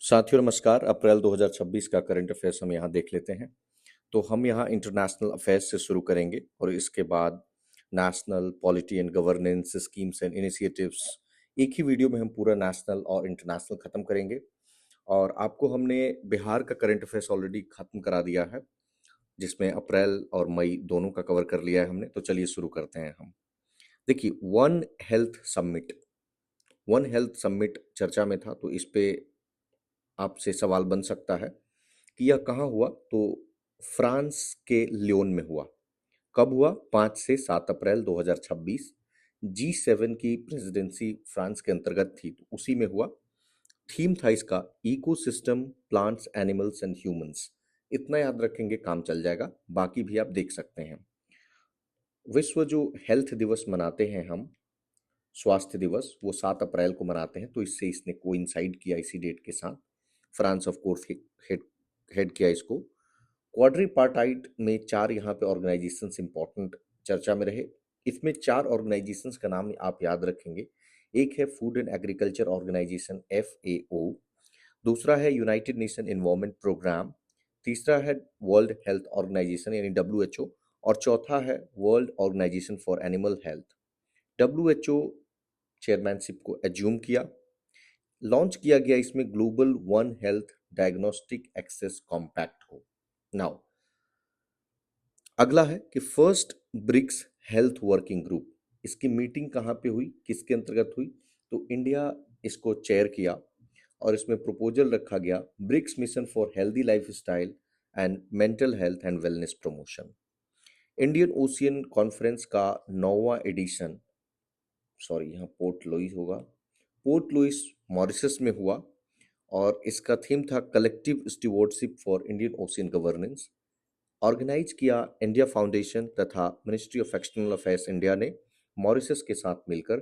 साथियों नमस्कार। अप्रैल 2026 का करंट अफेयर्स हम यहाँ देख लेते हैं। तो हम यहाँ इंटरनेशनल अफेयर्स से शुरू करेंगे और इसके बाद national polity and governance schemes and initiatives, एक ही वीडियो में हम पूरा नेशनल और इंटरनेशनल खत्म करेंगे। और आपको हमने बिहार का करंट अफेयर्स ऑलरेडी खत्म करा दिया है, जिसमें अप्रैल और मई दोनों का कवर कर लिया है हमने। तो चलिए शुरू करते हैं हम। देखिए, वन हेल्थ समिट चर्चा में था, तो इस पे आपसे सवाल बन सकता है कि यह कहाँ हुआ। तो फ्रांस के लियोन में हुआ। कब हुआ? 5 से 7 अप्रैल 2026। G7 की प्रेसिडेंसी फ्रांस के अंतर्गत थी, तो उसी में हुआ। थीम था इसका ecosystem, plants, animals and humans. इतना याद रखेंगे, काम चल जाएगा। बाकी भी आप देख सकते हैं। विश्व जो हेल्थ दिवस मनाते हैं हम, स्वास्थ्य दिवस, वो 7 अप्रैल को मनाते हैं। तो इससे इसने कोइंसाइड किया इसी डेट के साथ। France of course head head किया इसको। क्वाड्रीपार्टाइट में 4 यहाँ पे ऑर्गेनाइजेशंस इंपॉर्टेंट चर्चा में रहे। इसमें 4 ऑर्गेनाइजेशंस का नाम आप याद रखेंगे। एक है Food and Agriculture Organisation FAO, दूसरा है यूनाइटेड नेशन एनवायरनमेंट प्रोग्राम, तीसरा है वर्ल्ड हेल्थ ऑर्गेनाइजेशन यानी WHO, और चौथा है World Organisation for Animal Health. WHO chairmanship को एज्यूम किया। लॉन्च किया गया इसमें Global One Health Diagnostic Access Compact को। नाउ अगला है कि first BRICS Health Working Group, इसकी मीटिंग कहाँ पे हुई, किसके अंतर्गत हुई? तो इंडिया इसको चेयर किया और इसमें प्रपोजल रखा गया BRICS Mission for Healthy Lifestyle and Mental Health and Wellness Promotion. Indian Ocean Conference का 9वां एडिशन, सॉरी यहाँ पोर्ट लुइस होगा, पोर्ट लुइस मॉरिशस में हुआ और इसका थीम था collective stewardship for Indian Ocean governance. Organise किया इंडिया फाउंडेशन तथा Ministry of External Affairs India ने मॉरिशस के साथ मिलकर।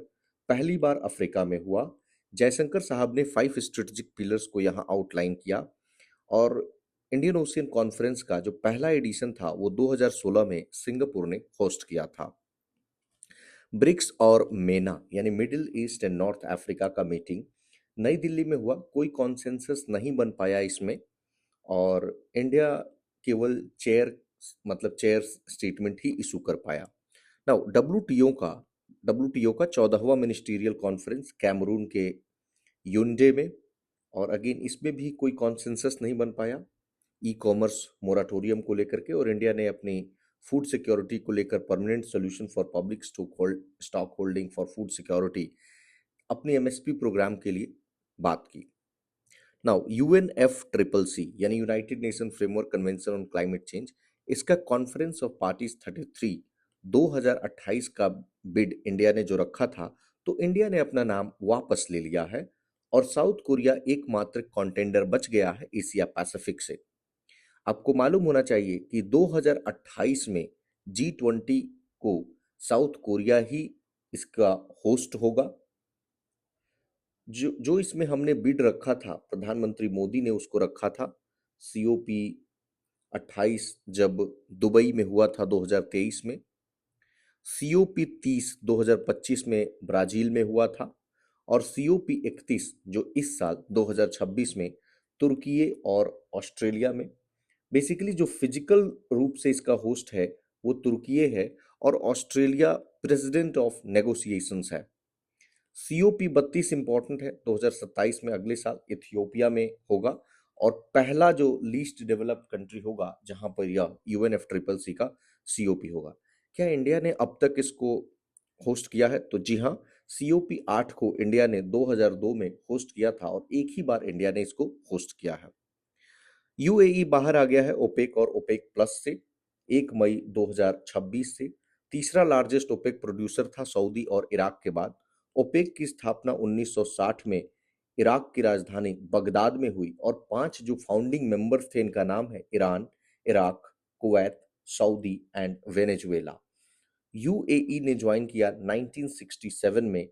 पहली बार अफ्रीका में हुआ। जयशंकर साहब ने 5 स्ट्रेटेजिक पिलर्स को यहाँ आउटलाइन किया। और इंडियन ओशियन कॉन्फ्रेंस का जो पहला एडिशन था वो 2016 में सिंगापुर ने होस्ट किया था। ब्रिक्स और मेना यानी middle east and north Africa का मीटिंग नई दिल्ली में हुआ। कोई कॉन्सेंसस नहीं बन पाया इसमें और इंडिया केवल चेयर स्टेटमेंट ही इशू कर पाया। नाउ डब्ल्यूटीओ का 14वां मिनिस्टीरियल कॉन्फ्रेंस कैमरून के यूंडे में, और अगेन इसमें भी कोई कॉन्सेंसस नहीं बन पाया ई कॉमर्स मोराटोरियम को लेकर के। और इंडिया ने अपनी फूड सिक्योरिटी को लेकर permanent solution for public stock holding for food security अपनी MSP प्रोग्राम के लिए बात की। नाउ UNFCCC यानी United nation framework convention on climate change, इसका कॉन्फ्रेंस ऑफ पार्टीज 33 2028 का बिड इंडिया ने जो रखा था, तो इंडिया ने अपना नाम वापस ले लिया है और साउथ कोरिया एकमात्र कॉन्टेंडर बच गया है एशिया पैसिफिक से। आपको मालूम होना चाहिए कि 2028 में G20 को साउथ कोरिया ही इसका होस्ट होगा। जो जो इसमें हमने बिड रखा था, प्रधानमंत्री मोदी ने उसको रखा था। COP28 जब दुबई में हुआ था 2023 में, COP30 2025 में ब्राजील में हुआ था, और COP31 जो इस साल 2026 में तुर्की और ऑस्ट्रेलिया में। बेसिकली जो फिजिकल रूप से इसका होस्ट है वो तुर्की है और ऑस्ट्रेलिया प्रेसिडेंट ऑफ नेगोशिएशंस है। COP32 इंपॉर्टेंट है, 2027 में अगले साल इथियोपिया में होगा और पहला जो लीस्ट डेवलप्ड कंट्री होगा जहां पर यह UNFCCC का COP होगा। क्या इंडिया ने अब तक इसको होस्ट किया है? तो जी हाँ, COP8 को इंडिया ने 2002 में होस्ट किया था और एक ही बार इंडिया ने इसको होस्ट किया है। UAE बाहर आ गया है ओपेक और ओपेक प्लस से 1 मई 2026 से। तीसरा लार्जेस्ट ओपेक प्रोड्यूसर था सऊदी और इराक के बाद। ओपेक की स्थापना 1960 में इराक की राजधानी बगदाद में हुई और 5 जो फाउंडिंग मेंबर्स थे, इनका नाम है Iran, Iraq, Kuwait, Saudi and Venezuela. UAE ने ज्वाइन किया 1967 में।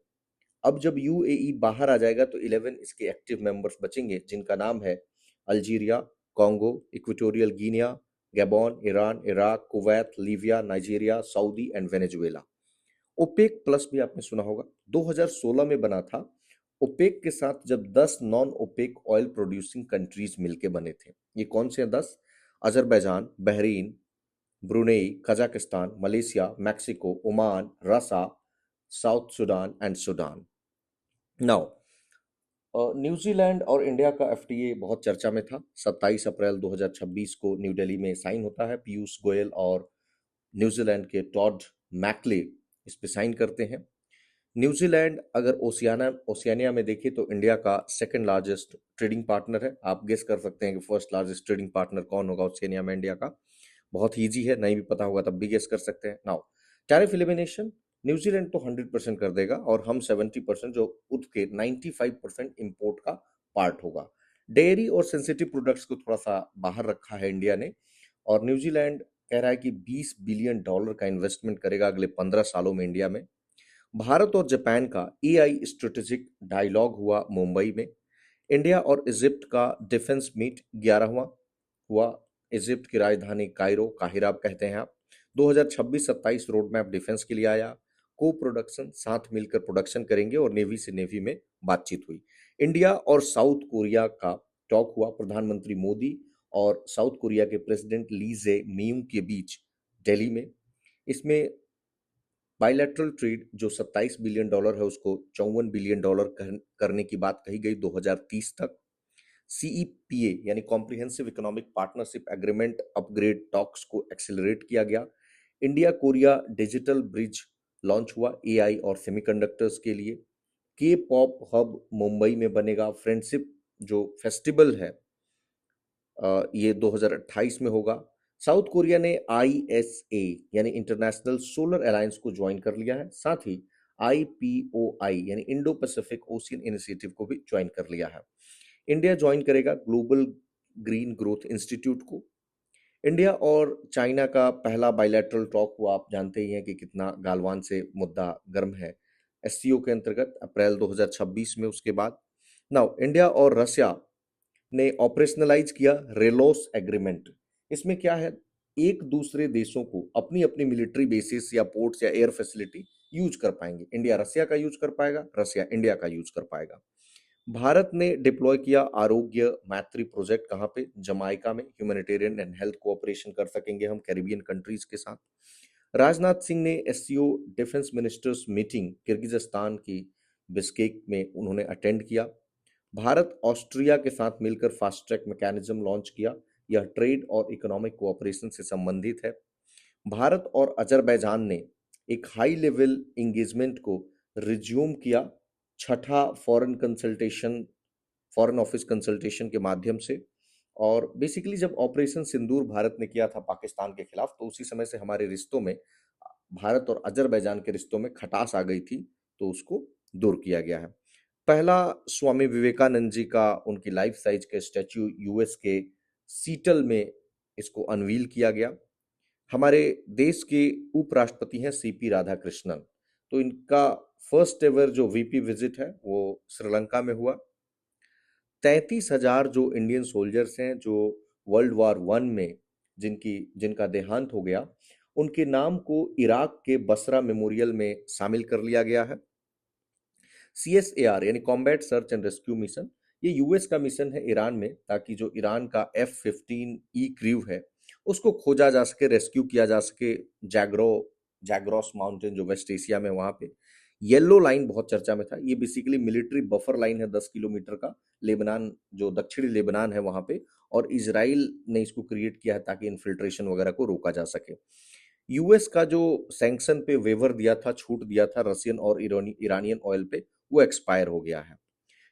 अब जब UAE बाहर आ जाएगा तो 11 इसके एक्टिव मेंबर्स बचेंगे, जिनका नाम है Algeria, Congo, Equatorial Guinea, Gabon, Iran, Iraq, Kuwait, Libya, Nigeria, Saudi and Venezuela. OPEC plus भी आपने सुना होगा, 2016 में बना था ओपेक के साथ जब 10 non OPEC oil producing countries मिलके बने थे। ये कौन से हैं 10? Azerbaijan, Bahrain, Brunei, Kazakhstan, Malaysia, Mexico, Oman, रसा, south Sudan and Sudan. Now New Zealand और इंडिया का एफटीए बहुत चर्चा में था। 27 अप्रैल 2026 को न्यू दिल्ली में साइन होता है। पीयूष गोयल और न्यूजीलैंड के टॉड मैकले इस पे साइन करते हैं। न्यूजीलैंड अगर ओशियानिया में देखें तो इंडिया का सेकंड लार्जेस्ट ट्रेडिंग पार्टनर है। आप गेस कर सकते हैं कि फर्स्ट लार्जेस्ट ट्रेडिंग पार्टनर कौन होगा ओशियानिया में इंडिया का। बहुत ही ईजी है, नहीं भी पता होगा तब भी गेस कर सकते हैं। नाउ टैरिफ एलिमिनेशन, न्यूजीलैंड तो 100% कर देगा और हम 70% जो उठ के 95% इंपोर्ट का पार्ट होगा। डेयरी और सेंसिटिव प्रोडक्ट्स को थोड़ा सा बाहर रखा है इंडिया ने, और न्यूजीलैंड कह रहा है कि $20 बिलियन का इन्वेस्टमेंट करेगा अगले 15 सालों में इंडिया में। भारत और जापान का एआई स्ट्रेटेजिक डायलॉग हुआ मुंबई में। इंडिया और इजिप्ट का डिफेंस मीट 11वां हुआ। इजिप्ट की राजधानी काहिरा आप कहते हैं आप। 2026-27 रोड मैप डिफेंस के लिए आया। को प्रोडक्शन, साथ मिलकर प्रोडक्शन करेंगे और नेवी से नेवी में बातचीत हुई। इंडिया और साउथ कोरिया का टॉक हुआ। प्रधानमंत्री मोदी और साउथ कोरिया के प्रेसिडेंट ली जे मियोंग के बीच दिल्ली में। इसमें बायलैटरल ट्रेड जो $27 बिलियन है उसको $54 बिलियन करने की बात कही गई 2030 तक। सीईपीए यानी comprehensive economic partnership agreement upgrade talks को एक्सेलरेट किया गया। India Korea digital bridge launch हुआ एआई और सेमीकंडक्टर्स के लिए। के पॉप हब मुंबई में बनेगा। फ्रेंडशिप जो फेस्टिवल है ये 2028 में होगा। साउथ कोरिया ने आईएसए यानी इंटरनेशनल सोलर अलायंस को ज्वाइन कर लिया है। साथ ही आईपीओआई यानी इंडो पैसिफिक ओशियन इनिशिएटिव को भी ज्वाइन कर लिया है। इंडिया ज्वाइन करेगा ग्लोबल ग्रीन ग्रोथ इंस्टीट्यूट को। इंडिया और चाइना का पहला बायलैटरल टॉक हुआ। आप जानते ही हैं कि कितना गालवान से मुद्दा गर्म है एससीओ के अंतर्गत अप्रैल 2026 में। उसके बाद नाउ इंडिया और रशिया ने ऑपरेशनलाइज किया रेलोस एग्रीमेंट। इसमें क्या है, एक दूसरे देशों को अपनी अपनी मिलिट्री बेसिस या पोर्ट्स या एयर फैसिलिटी यूज कर पाएंगे। इंडिया रसिया का यूज कर पाएगा, रसिया इंडिया का यूज कर पाएगा। भारत ने डिप्लॉय किया आरोग्य मैत्री प्रोजेक्ट। कहाँ पे? जमाइका में। ह्यूमैनिटेरियन एंड हेल्थ कोऑपरेशन कर सकेंगे हम कैरिबियन कंट्रीज के साथ। राजनाथ सिंह ने SCO defence ministers meeting Kyrgyzstan की बिश्केक में उन्होंने अटेंड किया। भारत ऑस्ट्रिया के साथ मिलकर फास्ट ट्रैक मैकेनिज्म लॉन्च किया। यह ट्रेड और इकोनॉमिक कोऑपरेशन से संबंधित है। भारत और अजरबैजान ने एक हाई लेवल एंगेजमेंट को रिज्यूम किया, छठा फॉरेन ऑफिस कंसल्टेशन के माध्यम से। और बेसिकली जब ऑपरेशन सिंदूर भारत ने किया था पाकिस्तान के खिलाफ, तो उसी समय से हमारे रिश्तों में, भारत और अजरबैजान के रिश्तों में खटास आ गई थी, तो उसको दूर किया गया है। पहला स्वामी विवेकानंद जी का उनकी लाइफ साइज के स्टैच्यू यूएस के सीटल में इसको अनवील किया गया। हमारे देश के उपराष्ट्रपति हैं सीपी राधाकृष्णन, तो इनका फर्स्ट एवर जो वीपी विजिट है वो श्रीलंका में हुआ। 33,000 जो इंडियन सोल्जर्स हैं जो वर्ल्ड वॉर 1 में जिनका देहांत हो गया, उनके नाम को इराक के बसरा मेमोरियल में शामिल कर लिया गया है। CSAR यानी combat search and rescue mission, ये यूएस का मिशन है ईरान में, ताकि जो ईरान का F-15E क्रू है उसको खोजा जा सके, रेस्क्यू किया जा सके। जैग्रोस माउंटेन जो वेस्ट एशिया में, वहां पे येलो लाइन बहुत चर्चा में था। ये बेसिकली मिलिट्री बफर लाइन है 10 किलोमीटर का, लेबनान जो दक्षिणी लेबनान है वहां पे, और इजराइल ने इसको क्रिएट किया है ताकि इन्फिल्ट्रेशन वगैरह को रोका जा सके। यूएस का जो सैंक्शन पे वेवर दिया था, छूट दिया था रशियन और ईरानियन ऑयल पे, वो एक्सपायर हो गया है।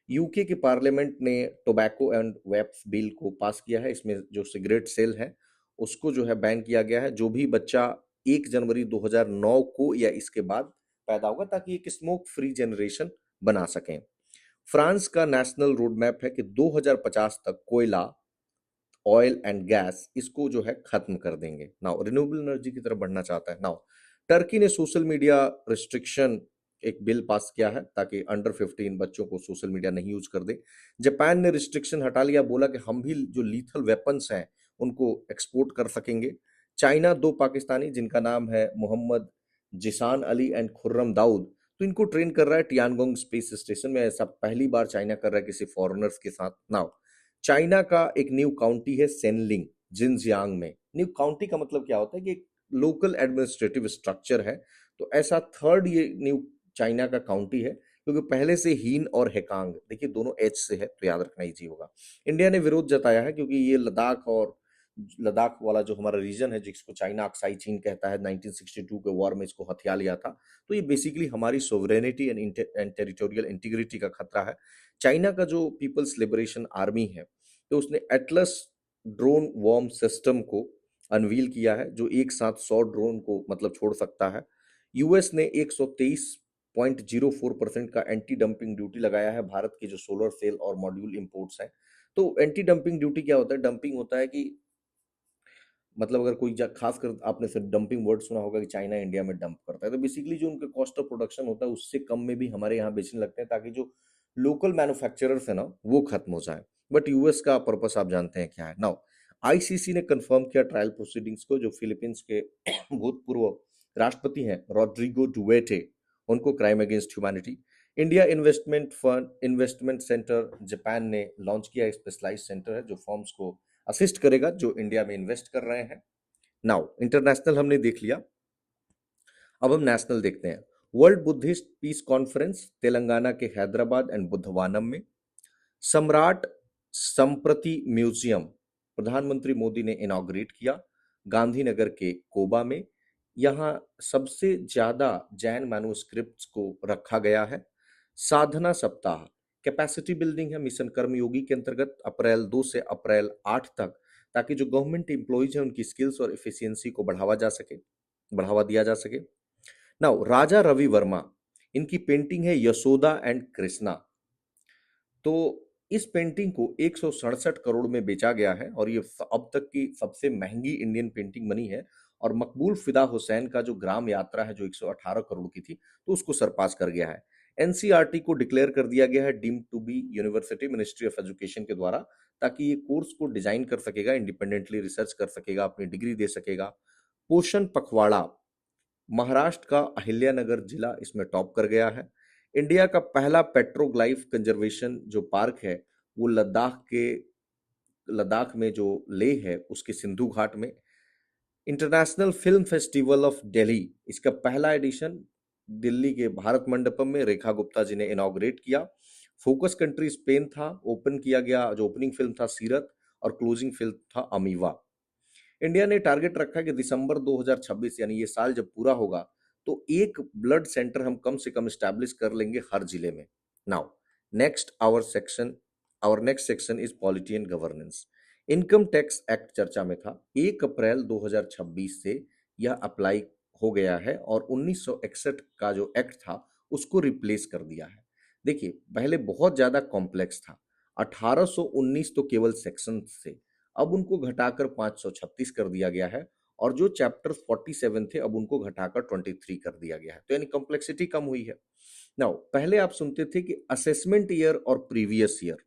यूके की पार्लियामेंट ने टोबैको एंड वेप्स बिल को पास किया है। इसमें जो सिगरेट सेल है उसको जो है बैन किया गया है। जो भी बच्चा 1 जनवरी 2009 को या इसके बाद पैदा होगा, ताकि एक स्मोक फ्री जनरेशन बना सकें। फ्रांस का नेशनल रोड मैप है कि 2050 तक कोयला, ऑयल एंड गैस, इसको जो है खत्म कर देंगे। नाउ रिन्यूएबल एनर्जी की तरफ बढ़ना चाहता है। नाउ टर्की ने सोशल मीडिया रिस्ट्रिक्शन एक बिल पास किया है ताकि अंडर 15 बच्चों को सोशल मीडिया नहीं यूज कर दे। जापान ने रिस्ट्रिक्शन हटा लिया, बोला कि हम भी जो लीथल वेपन्स हैं उनको एक्सपोर्ट कर सकेंगे। चाइना 2 पाकिस्तानी जिनका नाम है मोहम्मद जिसान अली एंड खुर्रम दाऊद, तो इनको ट्रेन कर रहा है टियानगोंग स्पेस स्टेशन में। ऐसा पहली बार चाइना कर रहा है किसी फॉरेनर्स के साथ। नाउ चाइना का एक न्यू काउंटी है सेनलिंग, जिनजियांग में। न्यू काउंटी का मतलब क्या होता है कि एक लोकल एडमिनिस्ट्रेटिव स्ट्रक्चर है। तो ऐसा थर्ड ये न्यू चाइना का काउंटी है, क्योंकि पहले से हीन और हेकांग, देखिए दोनों एच से है तो याद रखना इजी होगा। इंडिया ने विरोध जताया है क्योंकि ये लद्दाख वाला जो हमारा रीजन है, जिसको चाइना अक्साई चीन कहता है, 1962 के वॉर में इसको हथिया लिया था। तो ये बेसिकली हमारी सोवरेनिटी एंड टेरिटोरियल इंटीग्रिटी का खतरा है। चाइना का जो पीपल्स लिबरेशन आर्मी है, तो उसने एटलस ड्रोन वॉर्म सिस्टम को अनवील किया है, जो एक साथ 100 ड्रोन को मतलब छोड़ सकता है। यूएस ने 123.04% का एंटी डंपिंग ड्यूटी लगाया है भारत के जो सोलर सेल और मॉड्यूल इंपोर्ट्स हैं। तो एंटी डंपिंग ड्यूटी क्या होता है? डंपिंग होता है कि मतलब अगर कोई खासकर आपने सिर्फ डंपिंग वर्ड सुना होगा कि चाइना इंडिया में डंप करता है, तो बेसिकली जो उनका कॉस्ट ऑफ प्रोडक्शन होता है उससे कम में भी हमारे यहाँ बेचने लगते हैं, ताकि जो लोकल मैन्युफैक्चरर्स है ना वो खत्म हो जाए। बट यूएस का पर्पस आप जानते हैं क्या है। नाउ आईसीसी ने कंफर्म किया ट्रायल प्रोसीडिंग्स को। जो फिलीपींस के भूतपूर्व राष्ट्रपति हैं रॉड्रिगो डुवेटे, उनको crime against humanity. India investment centre Japan ने लॉन्च किया। एक स्पेशलाइज्ड सेंटर है जो फर्म्स को असिस्ट करेगा जो इंडिया में इन्वेस्ट कर रहे हैं। नाउ इंटरनेशनल हमने देख लिया, अब हम नेशनल देखते हैं। World Buddhist piece conference Telangana के हैदराबाद एंड बुद्धवानम में। सम्राट संप्रति म्यूजियम प्रधानमंत्री मोदी ने इनॉग्रेट किया गांधीनगर के कोबा में। यहाँ सबसे ज्यादा जैन मैन्युस्क्रिप्ट्स को रखा गया है। साधना सप्ताह कैपेसिटी बिल्डिंग है मिशन कर्मयोगी के अंतर्गत, अप्रैल 2 से अप्रैल 8 तक, ताकि जो गवर्नमेंट एम्प्लॉइज हैं उनकी स्किल्स और एफिशिएंसी को बढ़ावा दिया जा सके। नाउ राजा रवि वर्मा, इनकी पेंटिंग है यशोदा एंड कृष्णा। तो इस पेंटिंग को 167 करोड़ में बेचा गया है और ये अब तक की सबसे महंगी इंडियन पेंटिंग बनी है। और मकबूल फिदा हुसैन का जो ग्राम यात्रा है जो 118 करोड़ की थी, तो उसको सरपास कर गया है। एनसीईआरटी को डिक्लेयर कर दिया गया है deemed to be university Ministry of Education के द्वारा, ताकि ये कोर्स को डिजाइन कर सकेगा, इंडिपेंडेंटली रिसर्च कर सकेगा, अपनी डिग्री दे सकेगा। पोषण पखवाड़ा महाराष्ट्र का अहिल्यानगर जिला इसमें टॉप कर गया है। इंडिया का पहला पेट्रोग्लाइफ कंजर्वेशन जो पार्क है वो लद्दाख में जो लेह है उसके सिंधु घाट में। International film festival of Delhi, इसका पहला एडिशन दिल्ली के भारत मंडपम में रेखा गुप्ता जी ने इनॉग्रेट किया। फोकस कंट्री स्पेन था। ओपन किया गया, जो ओपनिंग फिल्म था सीरत और क्लोजिंग फिल्म था अमीवा। इंडिया ने टारगेट रखा कि दिसंबर 2026 यानी ये साल जब पूरा होगा तो एक ब्लड सेंटर हम कम से कम स्टैब्लिश कर लेंगे हर जिले में। Now our next section is polity and governance. Income tax act चर्चा में था। 1 अप्रैल 2026 से यह अप्लाई हो गया है और 1961 का जो एक्ट था उसको रिप्लेस कर दिया है। देखिए पहले बहुत ज्यादा कॉम्प्लेक्स था, 1819 तो केवल सेक्शन थे, अब उनको घटाकर 536 कर दिया गया है। और जो चैप्टर 47 थे अब उनको घटाकर 23 कर दिया गया है, तो यानी कॉम्प्लेक्सिटी कम हुई है। नाउ पहले आप सुनते थे कि असेसमेंट ईयर और प्रीवियस ईयर।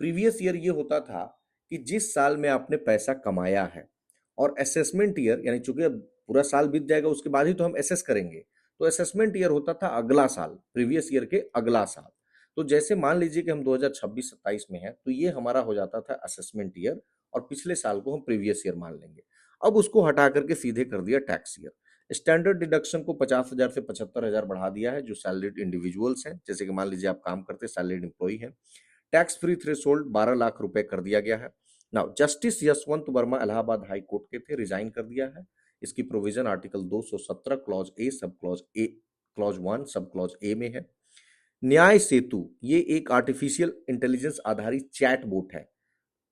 प्रीवियस ईयर ये होता था कि जिस साल में आपने पैसा कमाया है, और असेसमेंट ईयर यानी चूंकि अब पूरा साल बीत जाएगा उसके बाद ही तो हम एसेस करेंगे, तो असेसमेंट ईयर होता था अगला साल, प्रीवियस ईयर के अगला साल। तो जैसे मान लीजिए कि हम 2026-27 में हैं तो ये हमारा हो जाता था असेसमेंट ईयर और पिछले साल को हम प्रीवियस ईयर मान लेंगे। अब उसको हटा करके सीधे कर दिया टैक्स ईयर। स्टैंडर्ड डिडक्शन को 50,000 से 75,000 बढ़ा दिया है जो सैलरीड इंडिविजुअल्स हैं, जैसे कि मान लीजिए आप काम करते सैलरीड एम्प्लॉई हैं। टैक्स फ्री थ्रेशोल्ड 12 लाख रुपए कर दिया गया है। Now justice Yashwant Verma Allahabad high court के थे, रिजाइन कर दिया है। इसकी provision article 217 clause A clause 1 sub clause A में है। न्याय सेतु ये एक आर्टिफिशियल इंटेलिजेंस आधारित चैट बोट है।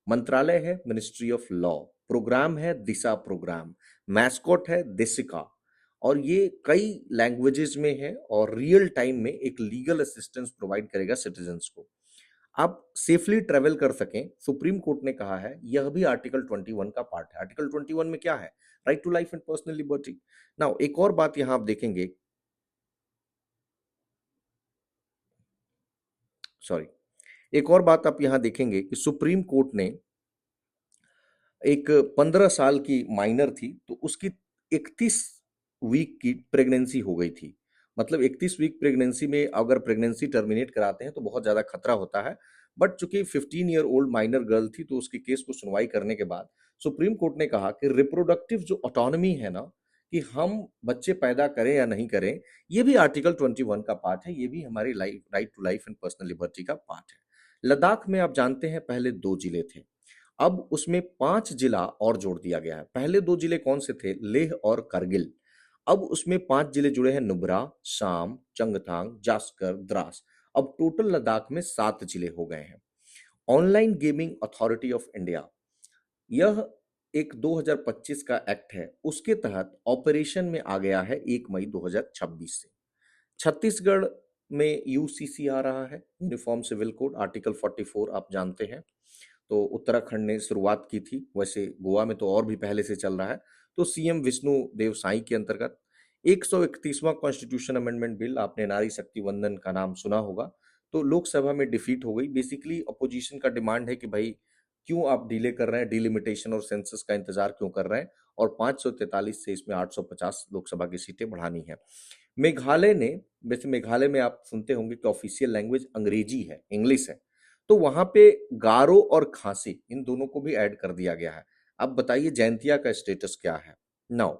मंत्रालय है मिनिस्ट्री ऑफ लॉ, प्रोग्राम है दिशा प्रोग्राम, मैस्कॉट है दिशिका, और ये कई लैंग्वेजेस में है और रियल टाइम में एक लीगल असिस्टेंस प्रोवाइड करेगा सिटीजन्स को। आप सेफली ट्रेवल कर सकें, सुप्रीम कोर्ट ने कहा है, यह भी आर्टिकल 21 का पार्ट है। आर्टिकल 21 में क्या है? Right to life and personal liberty. Now एक और बात यहां आप देखेंगे, सॉरी, एक और बात आप यहां देखेंगे कि सुप्रीम कोर्ट ने एक 15 साल की माइनर थी तो उसकी 31 वीक की प्रेगनेंसी हो गई थी, मतलब 31 वीक प्रेगनेंसी में अगर प्रेगनेंसी टर्मिनेट कराते हैं तो बहुत ज़्यादा खतरा होता है। बट चूंकि 15 ईयर ओल्ड माइनर गर्ल थी तो उसके केस को सुनवाई करने के बाद सुप्रीम कोर्ट ने कहा कि रिप्रोडक्टिव जो ऑटोनॉमी है ना, कि हम बच्चे पैदा करें या नहीं करें, ये भी आर्टिकल 21 का पार्ट है, ये भी हमारी life, right to life and personal liberty का पार्ट है। लद्दाख में आप जानते हैं पहले 2 जिले थे, अब उसमें 5 जिला और जोड़ दिया गया है। पहले 2 जिले कौन से थे? लेह और करगिल। अब उसमें 5 जिले जुड़े हैं, नुब्रा, शाम, चंगथांग, जास्कर, द्रास। अब टोटल लद्दाख में 7 जिले हो गए हैं। Online gaming authority of India, यह एक 2025 का एक्ट है, उसके तहत ऑपरेशन में आ गया है 1 मई 2026 से। छत्तीसगढ़ में यूसीसी आ रहा है, यूनिफॉर्म सिविल कोड, आर्टिकल 44 आप जानते हैं। तो उत्तराखंड ने शुरुआत की थी, वैसे गोवा में तो और भी पहले से चल रहा है। तो सीएम विष्णु देव साई के अंतर्गत 131वां कॉन्स्टिट्यूशन अमेंडमेंट बिल, आपने नारी शक्ति वंदन का नाम सुना होगा, तो लोकसभा में डिफीट हो गई। बेसिकली अपोजिशन का डिमांड है कि भाई क्यों आप डिले कर रहे हैं, डिलिमिटेशन और सेंसस का इंतजार क्यों कर रहे हैं, और 543 से इसमें 850 लोकसभा की सीटें बढ़ानी है। मेघालय ने, वैसे मेघालय में आप सुनते होंगे कि ऑफिशियल लैंग्वेज अंग्रेजी है, इंग्लिश है, तो वहां पे गारो और खासी इन दोनों को भी ऐड कर दिया गया है। अब बताइए जैंतिया का स्टेटस क्या है? नाउ,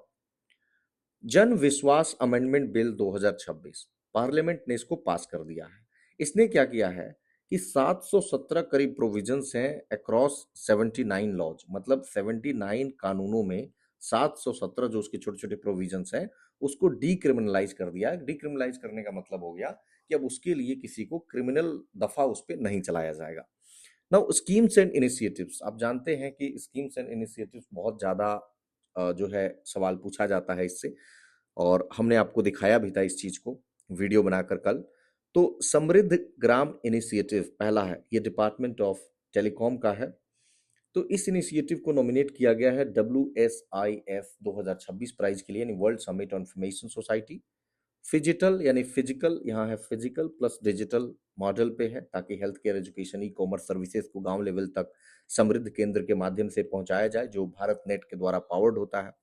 जन विश्वास अमेंडमेंट बिल 2026 पार्लियामेंट ने इसको पास कर दिया है। इसने क्या किया है कि 717 करीब प्रोविजंस हैं अक्रॉस 79 लॉज, मतलब 79 कानूनों में 717 जो उसके छोटे छोटे प्रोविजंस हैं उसको डीक्रिमिनलाइज कर दिया है। डीक्रिमिनलाइज करने का मतलब हो गया कि अब उसके लिए किसी को क्रिमिनल दफा उस पर नहीं चलाया जाएगा। नाउ स्कीम्स एंड इनिशिएटिव्स, आप जानते हैं कि स्कीम्स एंड इनिशिएटिव्स बहुत ज्यादा जो है सवाल पूछा जाता है इससे, और हमने आपको दिखाया भी था इस चीज को वीडियो बनाकर कल। तो समृद्ध ग्राम इनिशिएटिव पहला है, ये डिपार्टमेंट ऑफ टेलीकॉम का है। तो इस इनिशिएटिव को नॉमिनेट किया गया है WSIF 2026 प्राइज के लिए, यानी World Summit on Information Society. Phygital यानी फिजिकल, यहाँ है फिजिकल प्लस डिजिटल मॉडल पे है, ताकि health care, education, e commerce services को गांव लेवल तक समृद्ध केंद्र के माध्यम से पहुंचाया जाए, जो भारत नेट के द्वारा पावर्ड होता है।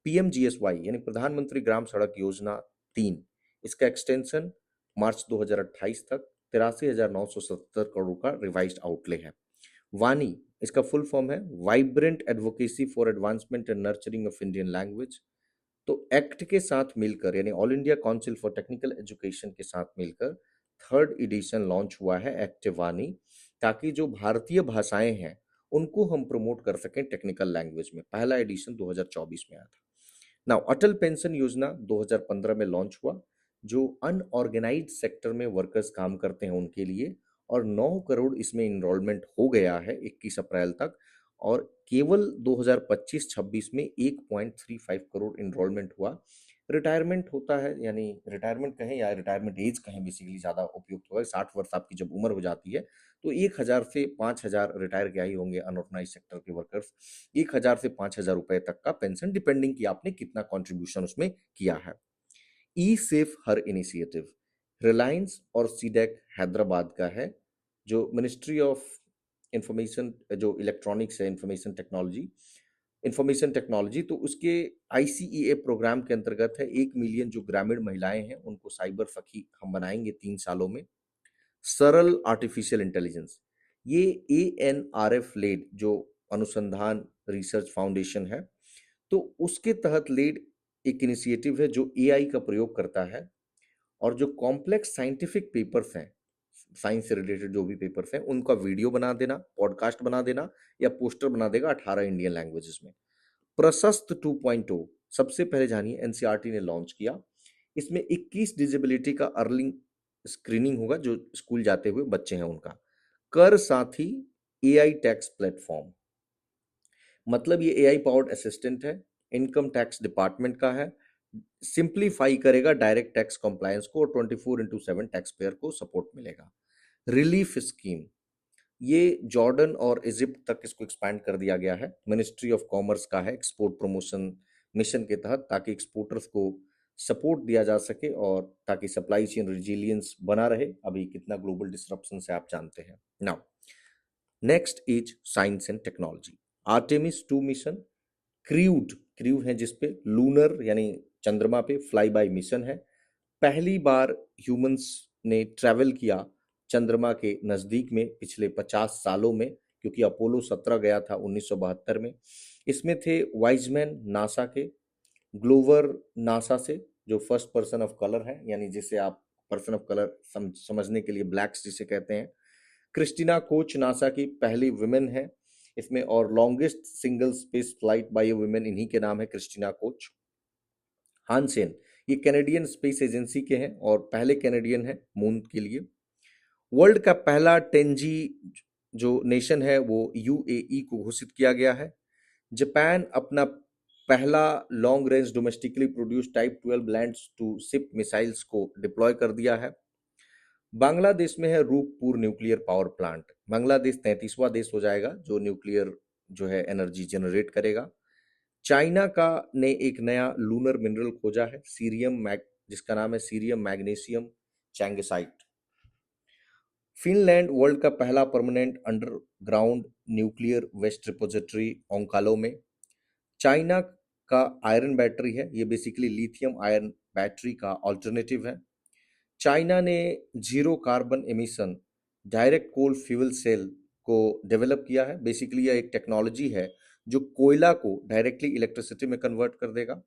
PMGSY यानी प्रधानमंत्री ग्राम सड़क योजना 3, इसका एक्सटेंशन मार्च 2028 तक 83,970 करोड़ का रिवाइज्ड आउटले है। वानी, इसका फुल फॉर्म है vibrant advocacy for advancement and nurturing of Indian language. तो एक्ट के साथ मिलकर, यानी all India council for technical education के साथ मिलकर 3rd एडिशन लॉन्च हुआ है एक्टिव वानी, ताकि जो भारतीय भाषाएं हैं उनको हम प्रमोट कर सकें टेक्निकल लैंग्वेज में। पहला एडिशन 2024 में आया था। नाउ अटल पेंशन योजना 2015 में लॉन्च हुआ, जो अनऑर्गेनाइज्ड सेक्टर में वर्कर्स काम करते हैं उनके लिए, और 9 करोड़ इसमें इनरोलमेंट हो गया है 21 अप्रैल तक, और केवल 2025-26 में 1.35 करोड़ इनरोलमेंट हुआ। रिटायरमेंट होता है, यानी रिटायरमेंट कहें या रिटायरमेंट एज कहें, बेसिकली ज़्यादा उपयुक्त होगा, 60 वर्ष आपकी जब उम्र हो जाती है तो 1000 से 5000 रिटायर क्या ही होंगे अनऑर्गेनाइज सेक्टर के वर्कर्स, 1000 से 5000 रुपए तक का पेंशन, डिपेंडिंग कि आपने कितना कंट्रीब्यूशन उसमें किया है। ई सेफ हर इनिशिएटिव रिलायंस और सीडेक हैदराबाद का है, जो मिनिस्ट्री ऑफ इंफॉर्मेशन, जो इलेक्ट्रॉनिक्स है, इंफॉर्मेशन टेक्नोलॉजी, तो उसके ICEA प्रोग्राम के अंतर्गत है। 1 मिलियन जो ग्रामीण महिलाएं हैं उनको साइबर सखी हम बनाएंगे 3 सालों में। सरल आर्टिफिशियल इंटेलिजेंस, ये ANRF लेड जो अनुसंधान रिसर्च फाउंडेशन है, तो उसके तहत लेड एक इनिशिएटिव है जो AI का प्रयोग करता है, और जो कॉम्प्लेक्स साइंटिफिक पेपर्स हैं, साइंस से रिलेटेड जो भी पेपर्स हैं, उनका वीडियो बना देना, पॉडकास्ट बना देना या पोस्टर बना देगा 18 इंडियन लैंग्वेजेस में। प्रशस्त 2.0 सबसे पहले जानिए NCERT ने लॉन्च किया। इसमें 21 डिजेबिलिटी का अर्लिंग स्क्रीनिंग होगा, जो स्कूल जाते हुए बच्चे हैं उनका। कर साथी AI टैक्स प्लेटफॉर्म, मतलब ये AI पावर्ड असिस्टेंट है, इनकम टैक्स डिपार्टमेंट का है, सिंप्लीफाई करेगा डायरेक्ट टैक्स कंप्लायंस को, और 24/7 टैक्स पेयर को सपोर्ट मिलेगा। रिलीफ स्कीम, ये जॉर्डन और इजिप्ट तक इसको एक्सपैंड कर दिया गया है, मिनिस्ट्री ऑफ कॉमर्स का है, एक्सपोर्ट प्रमोशन मिशन के तहत, ताकि एक्सपोर्टर्स को सपोर्ट दिया जा सके और ताकि सप्लाई चेन रिजिलियंस बना रहे। अभी कितना ग्लोबल डिसरप्शन है आप जानते हैं। Now next is science and technology, Artemis 2 mission, crew है जिसपे लूनर यानी चंद्रमा पे फ्लाई बाय मिशन है, पहली बार ह्यूमंस ने ट्रैवल किया चंद्रमा के नज़दीक में पिछले 50 सालों में, क्योंकि अपोलो 17 गया था 1972 में। इसमें थे वाइजमैन नासा के, ग्लोवर नासा से जो फर्स्ट पर्सन ऑफ कलर है, यानी जिसे आप पर्सन ऑफ कलर समझने के लिए ब्लैक्स जिसे कहते हैं। क्रिस्टिना कोच नासा की पहली वुमेन है इसमें, और longest single space flight by a women इन्हीं के नाम है, क्रिस्टिना कोच। हानसेन ये कैनेडियन स्पेस एजेंसी के हैं और पहले कैनेडियन हैं मून के लिए। वर्ल्ड का पहला 10G जो नेशन है वो यूएई को घोषित किया गया है। जापान अपना पहला long range domestically produce type 12 land to ship missiles को डिप्लॉय कर दिया है। बांग्लादेश में है Rooppur nuclear power plant. Bangladesh 33वां देश हो जाएगा जो न्यूक्लियर जो है एनर्जी जनरेट करेगा। चाइना का ने एक नया लूनर मिनरल खोजा है, सीरियम मैग, जिसका नाम है cerium magnesium changesite. Finland world का पहला permanent underground nuclear waste repository Onkalo में। चाइना का आयरन बैटरी है, ये बेसिकली लिथियम आयरन बैटरी का ऑल्टरनेटिव है। चाइना ने zero carbon emission direct coal fuel cell को डेवलप किया है। बेसिकली यह एक टेक्नोलॉजी है जो कोयला को डायरेक्टली इलेक्ट्रिसिटी में कन्वर्ट कर देगा।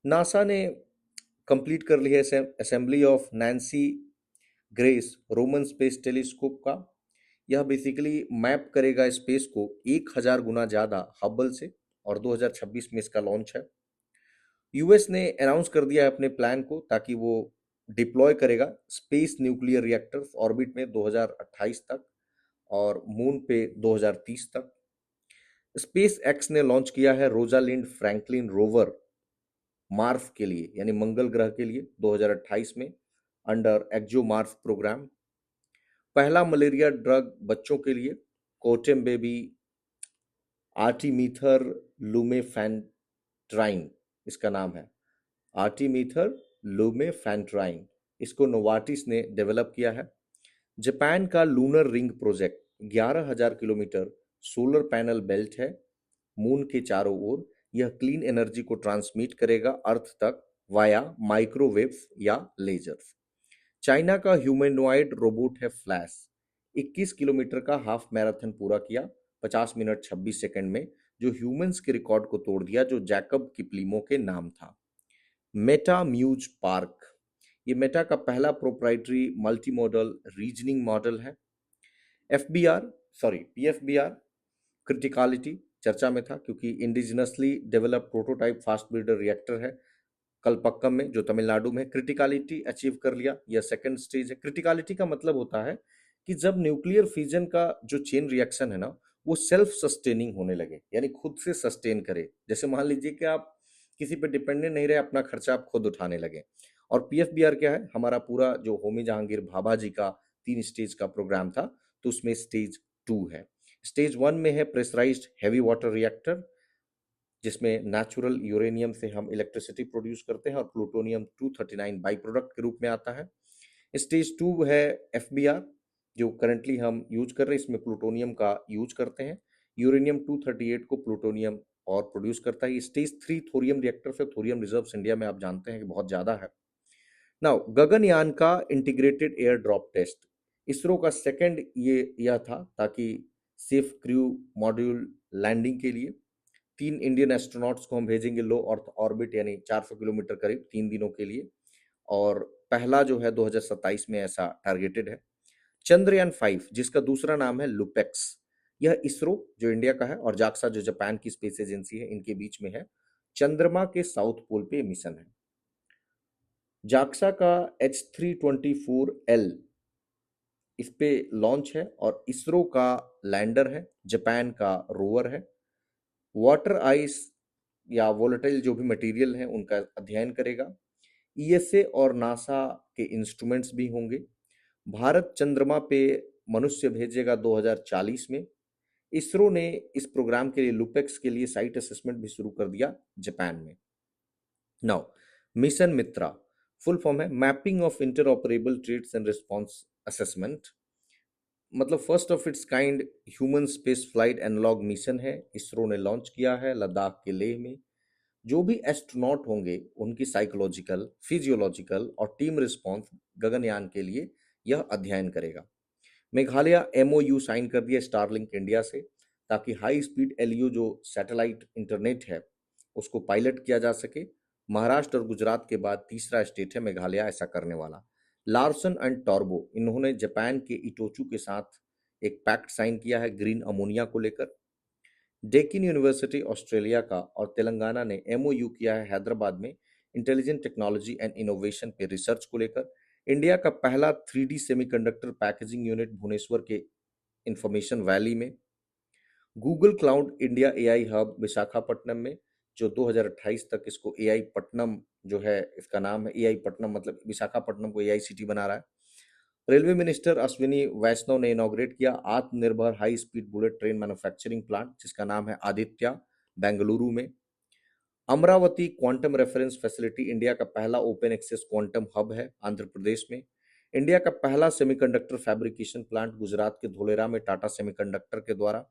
नासा ने कंप्लीट कर लिया है assembly of Nancy grace Roman space telescope का। यह बेसिकली मैप करेगा स्पेस को 1000 गुना ज़्यादा हबल से, और 2026 में इसका लॉन्च है। यूएस ने अनाउंस कर दिया है अपने प्लान को, ताकि वो डिप्लॉय करेगा स्पेस न्यूक्लियर रिएक्टर्स ऑर्बिट में 2028 तक और मून पे 2030 तक। स्पेस एक्स ने लॉन्च किया है रोजालिंड फ्रैंकलिन रोवर मार्स के लिए, यानी मंगल ग्रह के लिए 2028 में अंडर एक्जो मार्स प्रोग्राम। पहला मलेरिया ड्रग बच्चों के लिए कोटेम बेबी आर्टीमीथर लुमेफेंट्राइन इसका नाम है, आर्टीमीथर लुमेफेंट्राइन। इसको नोवार्टिस ने डेवलप किया है। जापान का lunar ring project 11,000 kilometre solar panel belt है मून के चारों ओर। यह क्लीन एनर्जी को ट्रांसमिट करेगा अर्थ तक वाया माइक्रोवेव्स या लेजर्स। चाइना का ह्यूमैनॉइड रोबोट है फ्लैश, 21 किलोमीटर का हाफ मैराथन पूरा किया 50 मिनट 26 सेकंड में, जो ह्यूमंस के रिकॉर्ड को तोड़ दिया जो जैकब किप्लिमो के नाम था। मेटा म्यूज पार्क, ये मेटा का पहला proprietary multi modal reasoning model है। पीएफबीआर क्रिटिकलिटी चर्चा में था, क्योंकि indigenously develop prototype fast breeder reactor है कलपक्कम में जो तमिलनाडु में। क्रिटिकलिटी अचीव कर लिया, यह सेकंड स्टेज है। क्रिटिकलिटी का मतलब होता है कि जब न्यूक्लियर फ्यूजन का जो चेन रिएक्शन है ना वो सेल्फ सस्टेनिंग होने लगे, यानी खुद से सस्टेन करे। जैसे मान लीजिए कि आप किसी पे डिपेंडेंट नहीं रहे, अपना खर्चा आप खुद उठाने लगे। और पीएफबीआर क्या है, हमारा पूरा जो होमी जहांगीर भाभा जी का 3 स्टेज का प्रोग्राम था, तो उसमें स्टेज 2 है। स्टेज 1 में है प्रेशराइज्ड हैवी वाटर रिएक्टर, जिसमें नेचुरल यूरेनियम से हम इलेक्ट्रिसिटी प्रोड्यूस करते हैं और प्लूटोनियम 239 बाई प्रोडक्ट के रूप में आता है। स्टेज 2 है एफबीआर, जो करंटली हम यूज कर रहे हैं, इसमें प्लूटोनियम का यूज करते हैं। यूरेनियम 238 को प्लूटोनियम और प्रोड्यूस करता है। स्टेज 3 थोरियम रिएक्टर से, थोरियम रिजर्व्स इंडिया में आप जानते हैं कि बहुत ज़्यादा है। नाउ गगनयान का integrated air drop test, ISRO का सेकंड ये यह था, ताकि सेफ क्रू मॉड्यूल लैंडिंग के लिए 3 इंडियन एस्ट्रोनॉट्स को हम भेजेंगे लो अर्थ ऑर्बिट, यानी 400 किलोमीटर करीब 3 दिनों के लिए, और पहला जो है 2027 में ऐसा टारगेटेड है। चंद्रयान 5 जिसका दूसरा नाम है लुपेक्स, यह इसरो जो इंडिया का है और जाक्सा जो जापान की स्पेस एजेंसी है, इनके बीच में है। चंद्रमा के साउथ पोल पे मिशन है। जाक्सा का H324L इस पे लॉन्च है, और इसरो का लैंडर है, जापान का रोवर है। वाटर आइस या वोलेटाइल जो भी मटेरियल है उनका अध्ययन करेगा। ईएसए और नासा के इंस्ट्रूमेंट्स भी होंगे। भारत चंद्रमा पे मनुष्य भेजेगा 2040 में। इसरो ने इस प्रोग्राम के लिए लुपेक्स के लिए साइट असेसमेंट भी शुरू कर दिया जापान में। Now mission Mitra full form है mapping of interoperable trades and response assessment, मतलब first of its kind human space flight analog mission है, इसरो ने लॉन्च किया है लद्दाख के लेह में। जो भी एस्ट्रोनॉट होंगे उनकी साइकोलॉजिकल, फिजियोलॉजिकल और टीम रिस्पॉन्स गगनयान के लिए यह अध्ययन करेगा। मेघालय एमओयू साइन कर दिया स्टारलिंक इंडिया से, ताकि हाई स्पीड एलईओ जो सैटेलाइट इंटरनेट है उसको पायलट किया जा सके। महाराष्ट्र और गुजरात के बाद तीसरा स्टेट है मेघालय ऐसा करने वाला। लार्सन एंड टॉर्बो, इन्होंने जापान के इटोचू के साथ एक पैक्ट साइन किया है ग्रीन अमोनिया को लेकर। डेकिन यूनिवर्सिटी ऑस्ट्रेलिया का और तेलंगाना ने एमओयू किया है हैदराबाद में इंटेलिजेंट टेक्नोलॉजी एंड इनोवेशन पे रिसर्च को लेकर। इंडिया का पहला 3D semiconductor packaging unit Bhubaneswar के इंफॉर्मेशन वैली में। Google cloud India AI hub Visakhapatnam में, जो 2028 तक इसको एआई पट्टनम जो है इसका नाम है, एआई पट्टनम मतलब विशाखापट्टनम को एआई सिटी बना रहा है। रेलवे मिनिस्टर अश्विनी वैष्णव ने इनॉग्रेट किया आत्मनिर्भर high speed bullet train manufacturing plant जिसका नाम है आदित्य, बेंगलुरु में। Amravati quantum reference facility India का पहला ओपन एक्सेस क्वांटम हब है आंध्र प्रदेश में। इंडिया का पहला सेमीकंडक्टर फैब्रिकेशन प्लांट गुजरात के धोलेरा में टाटा सेमीकंडक्टर के द्वारा।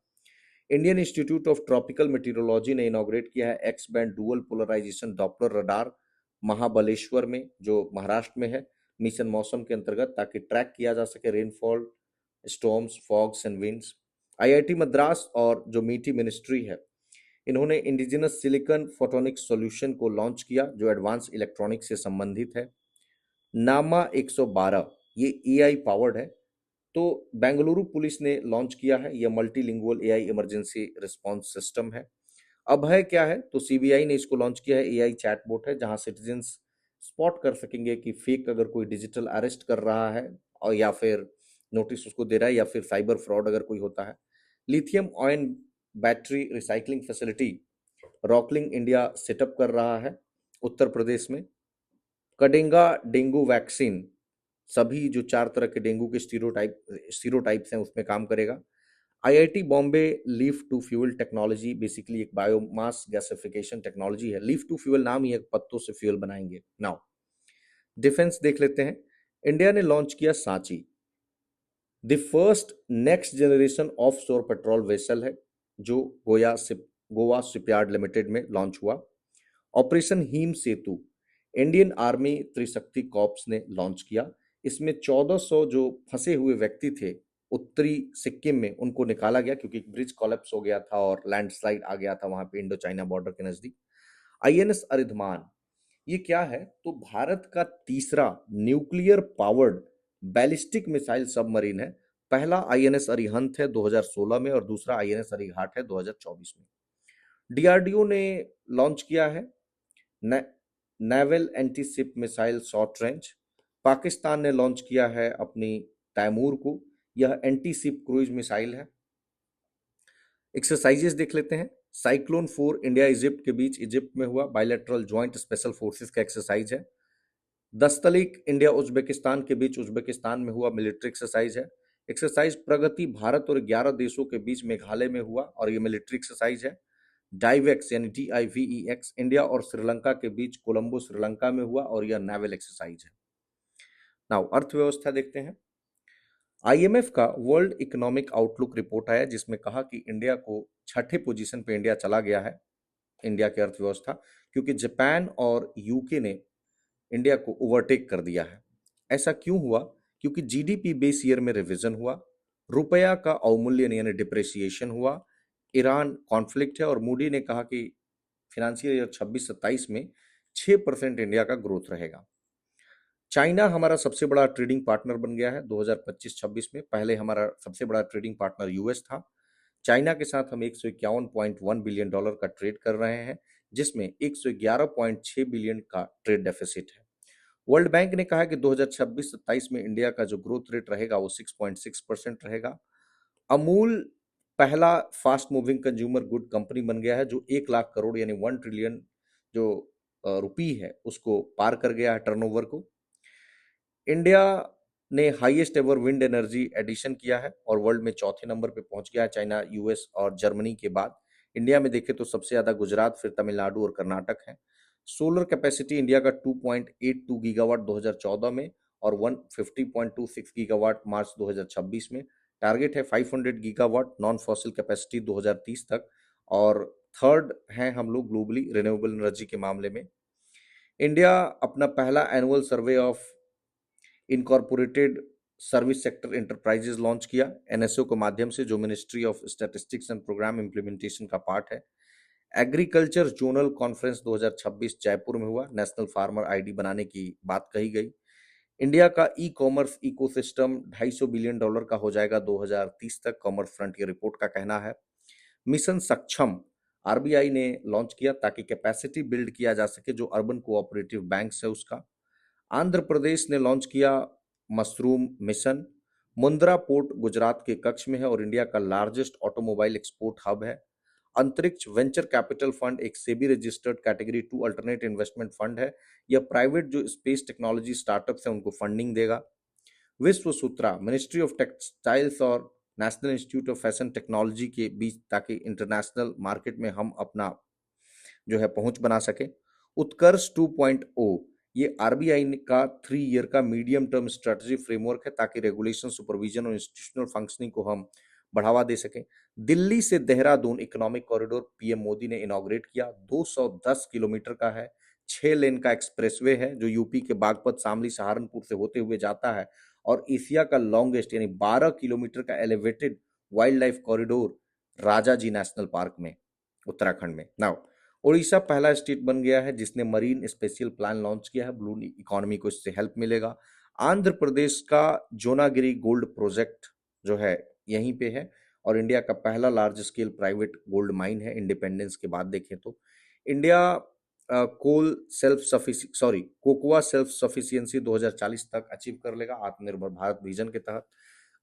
Indian Institute of Tropical Meteorology ने इनॉग्रेट किया है X band dual polarisation Doppler radar Mahabaleshwar में, जो महाराष्ट्र में है, मिशन मौसम के अंतर्गत, ताकि ट्रैक किया जा सके rainfall, storms, fogs and winds. IIT Madras और जो मीटी मिनिस्ट्री है, इन्होंने इंडिजिनस सिलिकॉन फोटोनिक्स सॉल्यूशन को लॉन्च किया जो एडवांस इलेक्ट्रॉनिक्स से संबंधित है। नामा 112 ये एआई पावर्ड है। तो बेंगलुरु पुलिस ने लॉन्च किया है, यह multilingual AI emergency response system है। अभय क्या है, तो सीबीआई ने इसको लॉन्च किया है, एआई चैटबॉट है जहां सिटीजन्स स्पॉट कर सकेंगे कि फेक अगर कोई डिजिटल अरेस्ट कर रहा है और या फिर नोटिस उसको दे रहा है या फिर साइबर फ्रॉड अगर कोई होता है। Lithium ion battery recycling facility रॉकलिंग इंडिया सेटअप कर रहा है उत्तर प्रदेश में। कडेंगा डेंगू वैक्सीन सभी जो 4 तरह के डेंगू के स्टीरोटाइप्स हैं उसमें काम करेगा। IIT Bombay leaf to fuel technology basically एक बायोमास गैसिफिकेशन टेक्नोलॉजी है। लीफ टू फ्यूल नाम ही है, पत्तों से फ्यूल बनाएंगे। नाउ डिफेंस देख लेते हैं। इंडिया ने लॉन्च किया Sanchi, the first next generation of शोर पेट्रोल वेसल है जो गोवा शिपयार्ड लिमिटेड में लॉन्च हुआ। ऑपरेशन हिम सेतु इंडियन आर्मी त्रिशक्ति कॉर्प्स ने लॉन्च किया। इसमें 1400 जो फंसे हुए व्यक्ति थे उत्तरी सिक्किम में उनको निकाला गया क्योंकि ब्रिज कोलैप्स हो गया था और लैंडस्लाइड आ गया था वहां पे इंडो चाइना बॉर्डर के नजदीक। आईएनएस अरिधमान ये क्या है, तो भारत का तीसरा nuclear powered ballistic missile submarine है। पहला आईएनएस अरिहंत है 2016 में और दूसरा आईएनएस अरिघाट है 2024 में। डीआरडीओ ने लॉन्च किया है naval anti ship missile short range. Pakistan ने लॉन्च किया है अपनी तैमूर को, यह एंटी शिप क्रूइज मिसाइल है। एक्सरसाइजेस देख लेते हैं। साइक्लोन 4 इंडिया इजिप्ट के बीच इजिप्ट में हुआ, बायलैटरल ज्वाइंट स्पेशल फोर्सेस का एक्सरसाइज है। दस्तलिक इंडिया उज्बेकिस्तान के बीच उज्बेकिस्तान में हुआ, मिलिट्री एक्सरसाइज है। एक्सरसाइज प्रगति भारत और 11 देशों के बीच मेघालय में हुआ और ये मिलिट्री एक्सरसाइज है। डाइवेक्स यानी DIVEX इंडिया और श्रीलंका के बीच कोलंबो श्रीलंका में हुआ और यह नेवल एक्सरसाइज है। नाउ अर्थव्यवस्था देखते हैं। आईएमएफ का वर्ल्ड इकोनॉमिक आउटलुक रिपोर्ट आया जिसमें कहा कि इंडिया को छठे पोजीशन पे इंडिया चला गया है, इंडिया की अर्थव्यवस्था, क्योंकि जापान और यूके ने इंडिया को ओवरटेक कर दिया है। ऐसा क्यों हुआ, क्योंकि जीडीपी बेस ईयर में रिवीजन हुआ, रुपया का अवमूल्यन यानी डिप्रेसिएशन हुआ, ईरान कॉन्फ्लिक्ट है और मूडी ने कहा कि फिनेंशियल ईयर 26-27 में 6% इंडिया का ग्रोथ रहेगा। चाइना हमारा सबसे बड़ा ट्रेडिंग पार्टनर बन गया है 2025-26 में। पहले हमारा सबसे बड़ा ट्रेडिंग पार्टनर यूएस था। चाइना के साथ हम 151.1 बिलियन डॉलर का ट्रेड कर रहे हैं जिसमें 111.6 बिलियन का ट्रेड डेफिसिट है। वर्ल्ड बैंक ने कहा कि 2026-27 में इंडिया का जो ग्रोथ रेट रहेगा वो 6.6% रहेगा। अमूल पहला fast moving consumer good company बन गया है जो 1 लाख करोड़ यानी 1 ट्रिलियन जो रुपी है उसको पार कर गया है टर्नओवर को। इंडिया ने highest ever wind energy addition किया है और वर्ल्ड में चौथे नंबर पे पहुंच गया है, चाइना, यूएस और जर्मनी के बाद। इंडिया में देखें तो सबसे ज्यादा गुजरात, फिर तमिलनाडु और कर्नाटक है। सोलर कैपेसिटी इंडिया का 2.82 गीगावाट 2014 में और 150.26 गीगावाट मार्च 2026 में। टारगेट है 500 गीगावाट नॉन फॉसिल कैपेसिटी 2030 तक और थर्ड हैं हम लोग ग्लोबली रिन्यूएबल एनर्जी के मामले में। इंडिया अपना पहला annual survey of incorporated service sector enterprises launch किया एनएसओ के माध्यम से, जो Ministry of Statistics and Programme Implementation का पार्ट है। एग्रीकल्चर जोनल कॉन्फ्रेंस 2026 जयपुर में हुआ, नेशनल फार्मर आईडी बनाने की बात कही गई। इंडिया का ई कॉमर्स इकोसिस्टम $250 बिलियन का हो जाएगा 2030 तक, कॉमर्स फ्रंटियर रिपोर्ट का कहना है। मिशन सक्षम आरबीआई ने लॉन्च किया ताकि कैपेसिटी बिल्ड किया जा सके जो अर्बन कोऑपरेटिव बैंक्स है उसका। आंध्र प्रदेश ने लॉन्च किया mushroom mission. Mundra port Gujarat के कक्ष में है और इंडिया का लार्जेस्ट ऑटोमोबाइल एक्सपोर्ट हब है। अंतरिक्ष वेंचर कैपिटल फंड एक SEBI registered category 2 alternate investment fund है। यह प्राइवेट जो स्पेस टेक्नोलॉजी स्टार्टअप्स हैं उनको फंडिंग देगा। विश्व सूत्रा मिनिस्ट्री ऑफ टेक्सटाइल्स और national institute of fashion technology के बीच, ताकि इंटरनेशनल मार्केट में हम अपना जो है पहुंच बना सके। उत्कर्ष 2.0 ये आरबीआई का 3 ईयर का मीडियम टर्म स्ट्रेटजी फ्रेमवर्क है ताकि रेगुलेशन, सुपरविजन और इंस्टीट्यूशनल फंक्शनिंग को हम बढ़ावा दे सकें। दिल्ली से Dehradun economic corridor PM Modi ने इनॉग्रेट किया। 210 किलोमीटर का है, 6 लेन का एक्सप्रेसवे है जो यूपी के बागपत, शामली, सहारनपुर से होते हुए जाता है और एशिया का लॉन्गेस्ट यानी 12 किलोमीटर का elevated wild life corridor Rajaji national park में, उत्तराखंड में। नाउ ओडिशा पहला स्टेट बन गया है जिसने मरीन स्पेशल प्लान लॉन्च किया है, ब्लू इकोनॉमी को इससे हेल्प मिलेगा। आंध्र प्रदेश का जोनागिरी गोल्ड प्रोजेक्ट जो है यहीं पे है और इंडिया का पहला large scale private gold mine है इंडिपेंडेंस के बाद देखें तो। इंडिया कोकोआ सेल्फ सफिशिएंसी 2040 तक अचीव कर लेगा आत्मनिर्भर भारत विजन के तहत।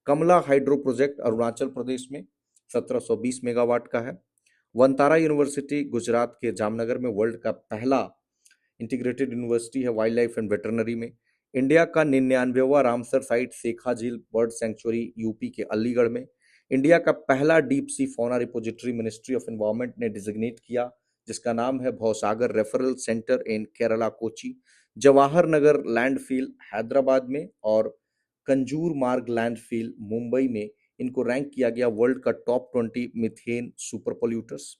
कमला हाइड्रो प्रोजेक्ट अरुणाचल प्रदेश में 1720 मेगावाट का है। वंतारा यूनिवर्सिटी गुजरात के जामनगर में वर्ल्ड का पहला इंटीग्रेटेड यूनिवर्सिटी है वाइल्ड लाइफ एंड वेटरनरी में। इंडिया का 99वां रामसर साइट सेखा झील बर्ड सेंचुरी यूपी के अलीगढ़ में। इंडिया का पहला deep sea fauna repository ministry of environment ने डिजिग्नेट किया जिसका नाम है भवसागर रेफरल सेंटर इन केरला कोची। जवाहर नगर लैंडफिल हैदराबाद में और कंजूर मार्ग लैंडफिल मुंबई में, इनको रैंक किया गया वर्ल्ड का top 20 methane super polluters.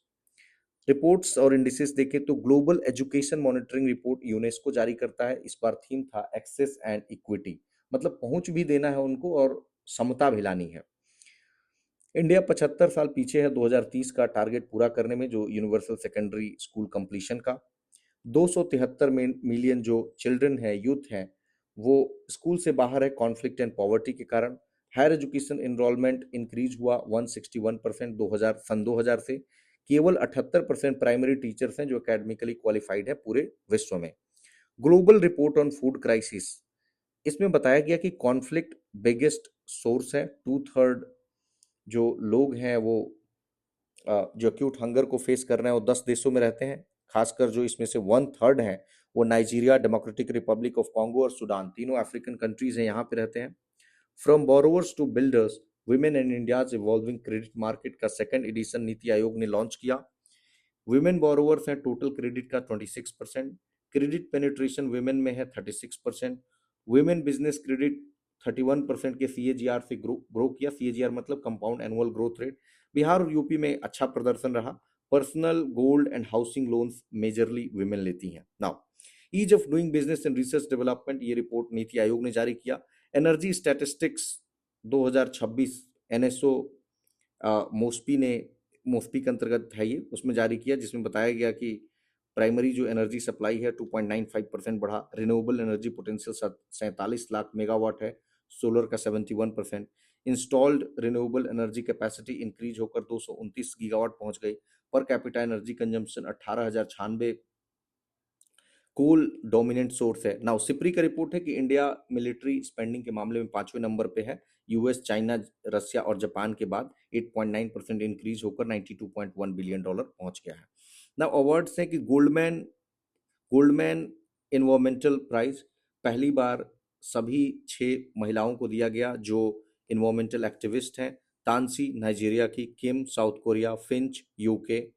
Reports और इंडिसेस देखें तो global education monitoring report UNESCO जारी करता है। इस बार थीम था एक्सेस एंड इक्विटी, मतलब पहुंच भी देना है उनको और समता भी लानी है। इंडिया 75 साल पीछे है 2030 का टारगेट पूरा करने में, जो यूनिवर्सल सेकेंडरी स्कूल कंप्लीशन का। 273 मिलियन जो चिल्ड्रन है, यूथ हैं, वो स्कूल से बाहर है कॉन्फ्लिक्ट एंड पॉवर्टी के कारण। हायर एजुकेशन एनरोलमेंट इंक्रीज हुआ 161% 2000 से। केवल 78% प्राइमरी टीचर्स हैं जो एकेडमिकली क्वालिफाइड है पूरे विश्व में। Global report on food crisis, इसमें बताया गया कि कॉन्फ्लिक्ट बिगेस्ट सोर्स है। 2/3 जो लोग हैं वो जो एक्यूट हंगर को फेस कर रहे हैं वो 10 देशों में रहते हैं। खासकर जो इसमें से 1/3 हैं वो Nigeria, Democratic Republic of Congo और सूडान, तीनों अफ्रीकन कंट्रीज हैं, यहाँ पे रहते हैं। From borrowers to builders, women and India's evolving credit market का 2nd एडिशन नीति आयोग ने लॉन्च किया। विमेन बोरोवर्स हैं टोटल क्रेडिट का 26%, क्रेडिट पेनिट्रेशन विमेन में है 36%, विमेन बिजनेस क्रेडिट 31% के सीएजीआर से ग्रो किया। सीएजीआर मतलब compound annual growth rate. Bihar और यूपी में अच्छा प्रदर्शन रहा। Personal, gold and housing loans majorly women लेती हैं। Now ease of doing business and research development, ये रिपोर्ट नीति आयोग ने जारी किया। एनर्जी स्टैटिस्टिक्स 2026 एनएसओ मोस्पी के अंतर्गत है ये, उसमें जारी किया, जिसमें बताया गया कि प्राइमरी जो एनर्जी सप्लाई है 2.95% बढ़ा। Renewable energy potential 47 lakh megawatt है, सोलर का 71%। Installed renewable energy capacity increase होकर 229 गीगावाट पहुंच गई। Per capita energy consumption 18,096। कोल डोमिनेंट सोर्स है। नाउ सिप्री का रिपोर्ट है कि इंडिया मिलिट्री स्पेंडिंग के मामले में 5वें नंबर पे है, यूएस, चाइना, रसिया और जापान के बाद। 8.9% इंक्रीज होकर $92.1 बिलियन पहुंच गया है। नाउ अवार्ड्स हैं कि गोल्डमैन इन्वायरमेंटल प्राइज पहली बार सभी 6 महिलाओं को दिया गया जो इन्वायरमेंटल एक्टिविस्ट हैं। तानसी नाइजीरिया की, Kim South Korea, Finch UK,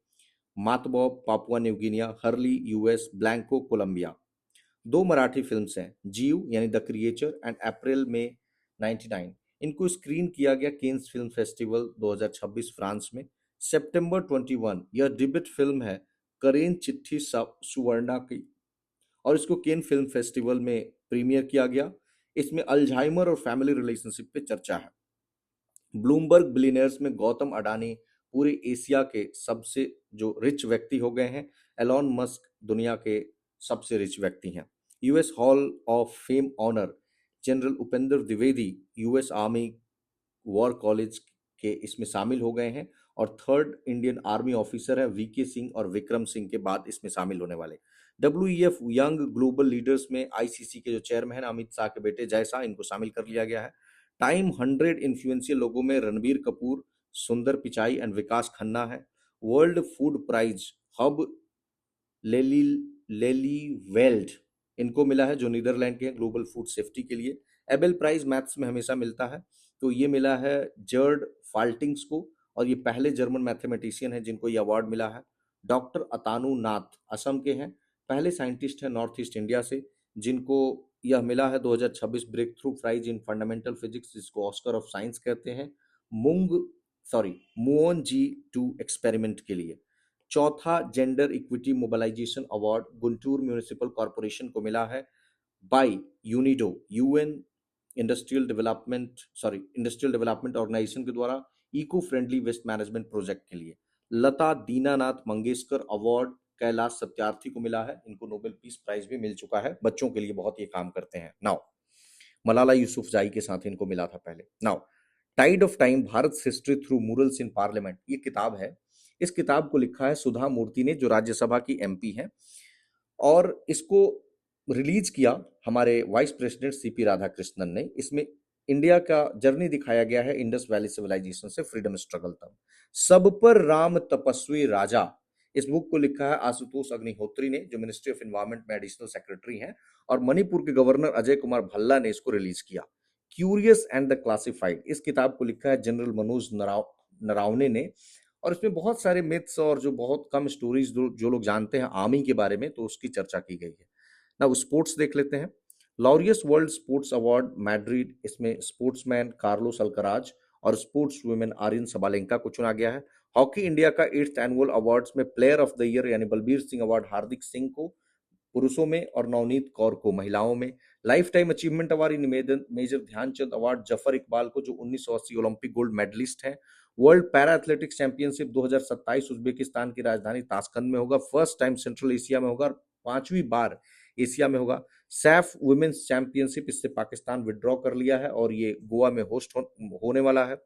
मातबॉब Papua New Guinea, Hurley US, Blanco Colombia. 2 Marathi films हैं, जीव यानी द क्रिएचर एंड अप्रैल में 99, इनको स्क्रीन किया गया केन्स फिल्म फेस्टिवल 2026 फ्रांस में। सितंबर 21 यह डिबेट फिल्म है करेन चिट्ठी सुवर्णा की, और इसको केन फिल्म फेस्टिवल में प्रीमियर किया गया। इसमें अल्जाइमर और फैमिली रिलेशनशिप पे चर्चा है। ब्लूमबर्ग बिलियनर्स में गौतम अडानी पूरे एशिया के सबसे जो रिच व्यक्ति हो गए हैं। एलॉन मस्क दुनिया के सबसे रिच व्यक्ति हैं। US Hall of Fame honour General Upendra Dwivedi US Army War College के इसमें शामिल हो गए हैं, और थर्ड इंडियन आर्मी ऑफिसर है वीके सिंह और विक्रम सिंह के बाद इसमें शामिल होने वाले। डब्ल्यूईएफ यंग ग्लोबल लीडर्स में आईसीसी के जो चेयरमैन अमित शाह के बेटे जय शाह, इनको शामिल कर लिया गया है। टाइम 100 इन्फ्लुएंशियल लोगों में रणबीर कपूर, सुंदर पिचाई एंड विकास खन्ना है। वर्ल्ड फूड प्राइज हब लेली लेली वेल्ड इनको मिला है, जो नीदरलैंड के हैं ग्लोबल फूड सेफ्टी के लिए। एबेल प्राइज मैथ्स में हमेशा मिलता है, तो ये मिला है जर्ड फाल्टिंग्स को, और ये पहले जर्मन मैथमेटिशियन हैं जिनको ये अवार्ड मिला है। डॉक्टर अतानु नाथ असम के हैं, पहले साइंटिस्ट हैं नॉर्थ ईस्ट इंडिया से, जिनको यह मिला है 2026 breakthrough prize in fundamental physics, जिसको ऑस्कर ऑफ साइंस कहते हैं, मुओन जी 2 एक्सपेरिमेंट के लिए। चौथा gender equity mobilisation award Guntur municipal corporation को मिला है by UNIDO UN industrial development organisation के द्वारा eco friendly waste management project के लिए। लता दीनानाथ मंगेशकर अवार्ड कैलाश सत्यार्थी को मिला है, इनको नोबेल पीस प्राइज भी मिल चुका है, बच्चों के लिए बहुत ये काम करते हैं। नाउ मलाला यूसुफजाई के साथ इनको मिला था पहले। Now tide of time Bharat history through murals in parliament, ये किताब है। इस किताब को लिखा है सुधा मूर्ति ने, जो राज्यसभा की एमपी हैं, और इसको रिलीज किया हमारे वाइस प्रेसिडेंट सीपी राधाकृष्णन ने। इसमें इंडिया का जर्नी दिखाया गया है इंडस वैली सिविलाइजेशन से फ्रीडम स्ट्रगल तक। सब पर राम तपस्वी राजा, इस बुक को लिखा है आशुतोष अग्निहोत्री ने, जो मिनिस्ट्री ऑफ एनवायरमेंट में एडिशनल सेक्रेटरी हैं, और मणिपुर के गवर्नर अजय कुमार भल्ला ने इसको रिलीज किया। क्यूरियस एंड द क्लासिफाइड, इस किताब को लिखा है जनरल मनोज नरावने ने, और इसमें बहुत सारे मिथ्स और जो बहुत कम स्टोरीज जो लोग जानते हैं आर्मी के बारे में, तो उसकी चर्चा की गई है। ना स्पोर्ट्स देख लेते हैं। Laureus World Sports Award Madrid, इसमें स्पोर्ट्समैन कार्लोस अल्कराज और स्पोर्ट्स वुमेन आर्यन सबालेंका को चुना गया है। हॉकी इंडिया का 8th एनुअल अवार्ड्स में प्लेयर ऑफ द ईयर यानी बलबीर सिंह अवार्ड हार्दिक सिंह को पुरुषों में और नवनीत कौर को महिलाओं में। Lifetime achievement award in Major Dhyan Chand award Zafar Iqbal को, जो 1980 ओलंपिक गोल्ड मेडलिस्ट हैं। World Para Athletics Championship 2027 Uzbekistan की राजधानी ताशकंद में होगा, फर्स्ट टाइम सेंट्रल एशिया में होगा और 5वीं बार एशिया में होगा। सैफ वुमेन्स चैंपियनशिप, इससे पाकिस्तान विड्रॉ कर लिया है और ये गोवा में होने वाला है।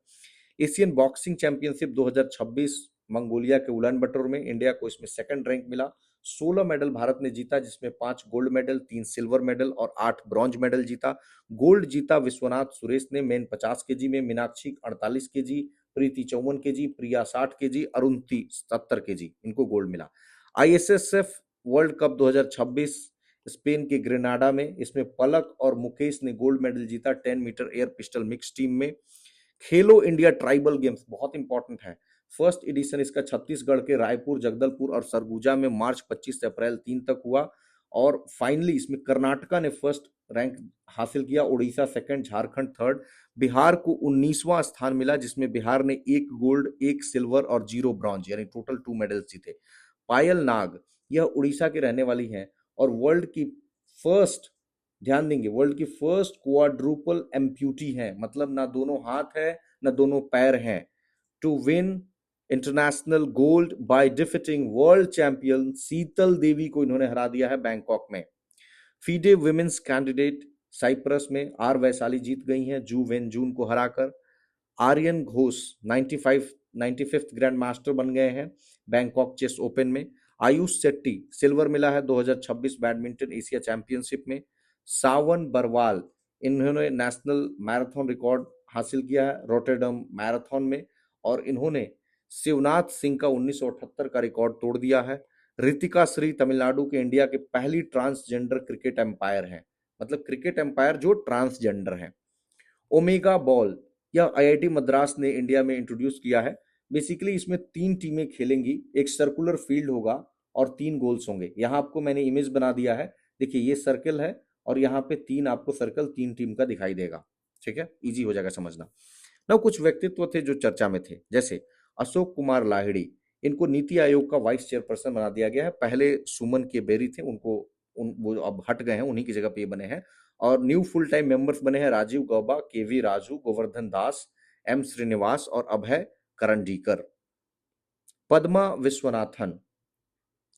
एशियन बॉक्सिंग चैंपियनशिप 2026 मंगोलिया के उलान बटर में, इंडिया को इसमें सेकंड रैंक मिला। 16 मेडल भारत ने जीता, जिसमें 5 गोल्ड मेडल, 3 सिल्वर मेडल और 8 ब्रॉन्ज मेडल जीता। गोल्ड जीता विश्वनाथ सुरेश ने मेन 50 केजी में, मीनाक्षी 48 केजी, प्रीति 54 केजी, प्रिया 60 केजी, अरुंधति 70 केजी, इनको गोल्ड मिला। आईएसएसएफ वर्ल्ड कप 2026 स्पेन के ग्रेनाडा में, इसमें पलक और मुकेश ने गोल्ड मेडल जीता 10 metre air pistol mix team में। खेलो इंडिया ट्राइबल गेम्स बहुत इंपॉर्टेंट है, फर्स्ट एडिशन इसका छत्तीसगढ़ के रायपुर, जगदलपुर और सरगुजा में मार्च 25 से अप्रैल 3 तक हुआ, और फाइनली इसमें कर्नाटका ने फर्स्ट रैंक हासिल किया, उड़ीसा सेकंड, झारखंड थर्ड। बिहार को 19वां स्थान मिला, जिसमें बिहार ने 1 गोल्ड, 1 सिल्वर और 0 ब्रॉन्ज यानी टोटल 2 मेडल्स जीते। पायल नाग, यह उड़ीसा के रहने वाली हैं और वर्ल्ड की फर्स्ट, ध्यान देंगे, वर्ल्ड की फर्स्ट क्वाड्रुपल एम्प्यूटी है, मतलब ना दोनों हाथ है ना दोनों पैर हैं, to win international gold by defeating world champion Sheetal Devi को इन्होंने हरा दिया है बैंकॉक में। फीडे वुमेन्स कैंडिडेट साइप्रस में आर वैशाली जीत गई हैं जू वेन जून को हराकर। Aryan Ghosh 95th grand master बन गए हैं बैंकॉक चेस ओपन में। आयुष शेट्टी सिल्वर मिला है 2026 बैडमिंटन एशिया चैंपियनशिप में। सावन बरवाल, इन्होंने नेशनल मैराथन रिकॉर्ड हासिल किया है रोटरडम मैराथन में, और इन्होंने शिवनाथ सिंह का 1978 का रिकॉर्ड तोड़ दिया है। रितिका श्री तमिलनाडु के इंडिया के पहली ट्रांसजेंडर क्रिकेट एम्पायर हैं, मतलब क्रिकेट एम्पायर जो ट्रांसजेंडर हैं। ओमेगा बॉल, यह आईआईटी मद्रास ने इंडिया में इंट्रोड्यूस किया है। बेसिकली इसमें 3 टीमें खेलेंगी, एक सर्कुलर फील्ड होगा और 3 गोल्स होंगे। यहाँ आपको मैंने इमेज बना दिया है, देखिए ये सर्कल है और यहाँ पे 3 आपको सर्कल 3 टीम का दिखाई देगा, ठीक है, इजी हो जाएगा समझना। ना कुछ व्यक्तित्व थे जो चर्चा में थे, जैसे अशोक कुमार लाहिड़ी, इनको नीति आयोग का वाइस चेयरपर्सन बना दिया गया है। पहले सुमन के बेरी थे, उनको वो अब हट गए हैं, उन्हीं की जगह पे ये बने हैं। और न्यू फुल टाइम मेंबर्स बने हैं राजीव गौबा, केवी राजू, गोवर्धन दास, एम श्रीनिवास और अभय करंडीकर। पद्मा विश्वनाथन,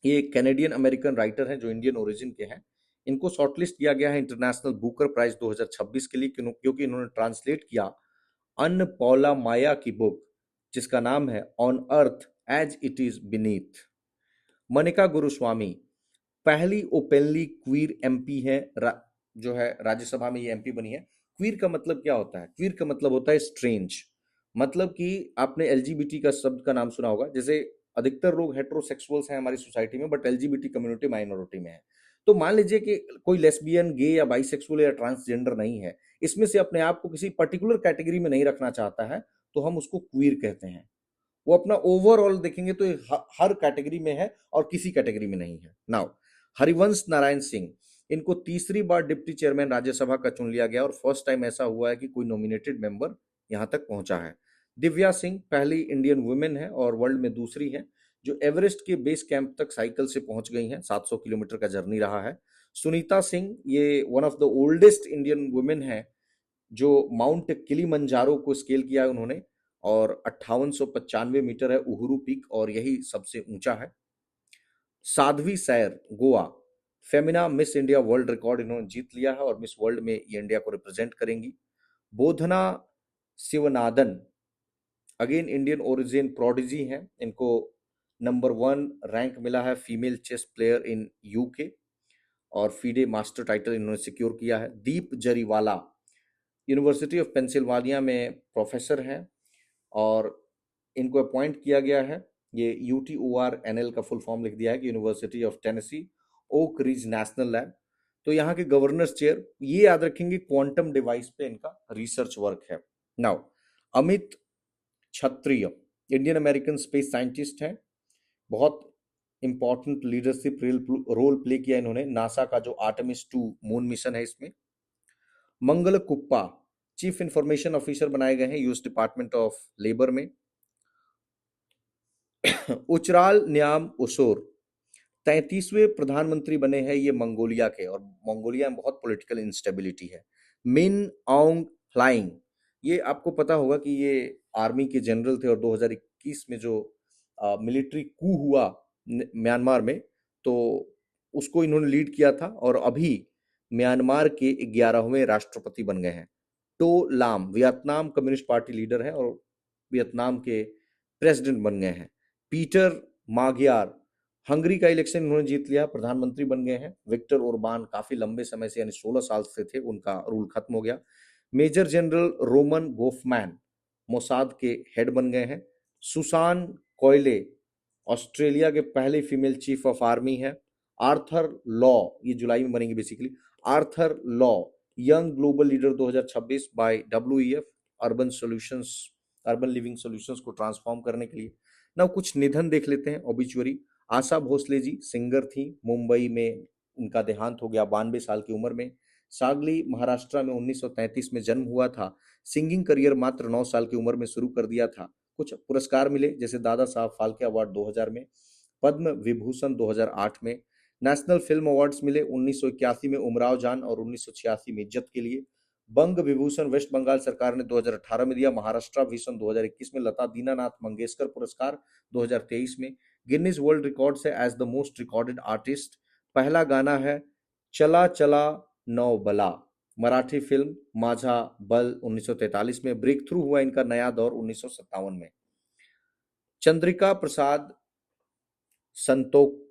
ये कैनेडियन अमेरिकन राइटर हैं जो इंडियन ओरिजिन के हैं। इनको शॉर्टलिस्ट किया गया है इंटरनेशनल बुकर प्राइज 2026 के लिए, क्योंकि इन्होंने ट्रांसलेट किया अन्न पौला माया की बुक जिसका नाम है on earth as it is beneath. Manika Guruswamy पहली ओपनली क्वीर एमपी है, जो है राज्यसभा में ये एमपी बनी है। क्वीर का मतलब क्या होता है? क्वीर का मतलब होता है स्ट्रेंज, मतलब कि आपने एलजीबीटी का शब्द का नाम सुना होगा। जैसे अधिकतर लोग हेट्रोसेक्सुअल्स हैं हमारी सोसाइटी में, बट एलजीबीटी कम्युनिटी माइनॉरिटी में है। तो मान लीजिए कि कोई लेस्बियन, गे या बाइसेक्सुअल या ट्रांसजेंडर नहीं है, इसमें से अपने आप को किसी पर्टिकुलर कैटेगरी में नहीं रखना चाहता है, तो हम उसको क्वीर कहते हैं। वो अपना ओवरऑल देखेंगे तो हर कैटेगरी में है और किसी कैटेगरी में नहीं है। नाउ हरिवंश नारायण सिंह, इनको तीसरी बार डिप्टी चेयरमैन राज्यसभा का चुन लिया गया और फर्स्ट टाइम ऐसा हुआ है कि कोई नॉमिनेटेड मेंबर यहां तक पहुंचा है। दिव्या सिंह पहली इंडियन वुमेन है और वर्ल्ड में दूसरी है जो एवरेस्ट के बेस कैंप तक साइकिल से पहुंच गई हैं। 700 किलोमीटर का जर्नी रहा है। सुनीता सिंह, ये one of the oldest Indian women है जो माउंट किलीमंजारो को स्केल किया है उन्होंने, और 5895 मीटर है उहुरू पीक और यही सबसे ऊंचा है। साध्वी सैर, Goa, Femina miss India world record इन्होंने जीत लिया है और मिस वर्ल्ड में ये इंडिया को रिप्रेजेंट करेंगी। Bodhana Sivanandan, again Indian origin prodigy हैं, इनको नंबर 1 रैंक मिला है female chess player in UK और फीडे मास्टर टाइटल इन्होंने सिक्योर किया है। Deep Jariwala University of Pennsylvania में प्रोफेसर हैं और इनको अपॉइंट किया गया है। ये UTORNL का फुल फॉर्म लिख दिया है कि university of Tennessee Oak Ridge national lab. तो यहाँ के गवर्नर्स चेयर, ये याद रखेंगे क्वांटम डिवाइस पे इनका रिसर्च वर्क है। नाउ अमित क्षत्रिय इंडियन अमेरिकन स्पेस साइंटिस्ट हैं, बहुत इंपॉर्टेंट लीडरशिप रोल प्ले किया इन्होंने नासा का जो आर्टेमिस 2 मून मिशन है इसमें। मंगल कुप्पा चीफ इंफॉर्मेशन ऑफिसर बनाए गए हैं यूएस डिपार्टमेंट ऑफ लेबर में। उचराल न्याम उसोर 33वें प्रधानमंत्री बने हैं ये मंगोलिया के, और मंगोलिया में बहुत पॉलिटिकल इंस्टेबिलिटी है। मिन आउंग फ्लाइंग, ये आपको पता होगा कि ये आर्मी के जनरल थे और 2021 में जो मिलिट्री कू हुआ म्यांमार में, तो उसको इन्होंने लीड किया था और अभी म्यांमार के 11वें राष्ट्रपति बन गए हैं। टो लाम वियतनाम कम्युनिस्ट पार्टी लीडर है और वियतनाम के प्रेसिडेंट बन गए हैं। पीटर मागियार हंगरी का इलेक्शन इन्होंने जीत लिया, प्रधानमंत्री बन गए हैं। विक्टर ओरबान काफी लंबे समय से यानी 16 साल से थे, उनका रूल खत्म हो गया। Major General Roman Gofman Mossad के हेड बन गए हैं। सुसान कोयले ऑस्ट्रेलिया के पहले फीमेल चीफ ऑफ आर्मी है। आर्थर लॉ, ये जुलाई में बनेंगे basically. Arthur Law young global leader 2026 by WEF urban living solutions को ट्रांसफॉर्म करने के लिए। ना कुछ निधन देख लेते हैं ऑबिचुअरी। आशा भोसले जी सिंगर थी, मुंबई में उनका देहांत हो गया 92 साल की उम्र में। सागली महाराष्ट्र में 1933 में जन्म हुआ था। सिंगिंग करियर मात्र 9 साल की उम्र में शुरू कर दिया था। कुछ पुरस्कार मिले जैसे दादा साहब फाल्के अवार्ड 2000 में, पद्म विभूषण 2008 में, नेशनल फिल्म अवार्ड्स मिले 1981 में उमराव जान और 1986 में इज्जत के लिए। बंग विभूषण वेस्ट बंगाल सरकार ने 2018 में दिया। महाराष्ट्र भीषण 2021 में। लता दीनानाथ मंगेशकर पुरस्कार 2023 में। गिनीज वर्ल्ड रिकॉर्ड से as the most recorded artist. पहला गाना है चला चला नौ बला, मराठी फिल्म माझा बल 1943 में। ब्रेक थ्रू हुआ इनका नया दौर 1957 में। चंद्रिका प्रसाद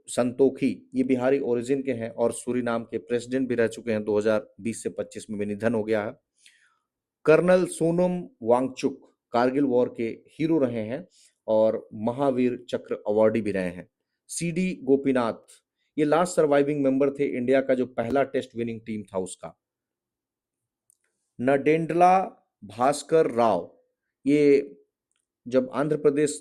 संतोखी, ये बिहारी ओरिजिन के हैं और सूरीनाम के प्रेसिडेंट भी रह चुके हैं। 2020 से 25 में भी निधन हो गया है। कर्नल सोनम वांगचुक कारगिल वॉर के हीरो रहे हैं और महावीर चक्र अवार्डी भी रहे हैं। CD गोपीनाथ, ये लास्ट सर्वाइविंग मेंबर थे इंडिया का जो पहला टेस्ट विनिंग टीम था उसका। नडेंडला भास्कर राव, ये जब आंध्र प्रदेश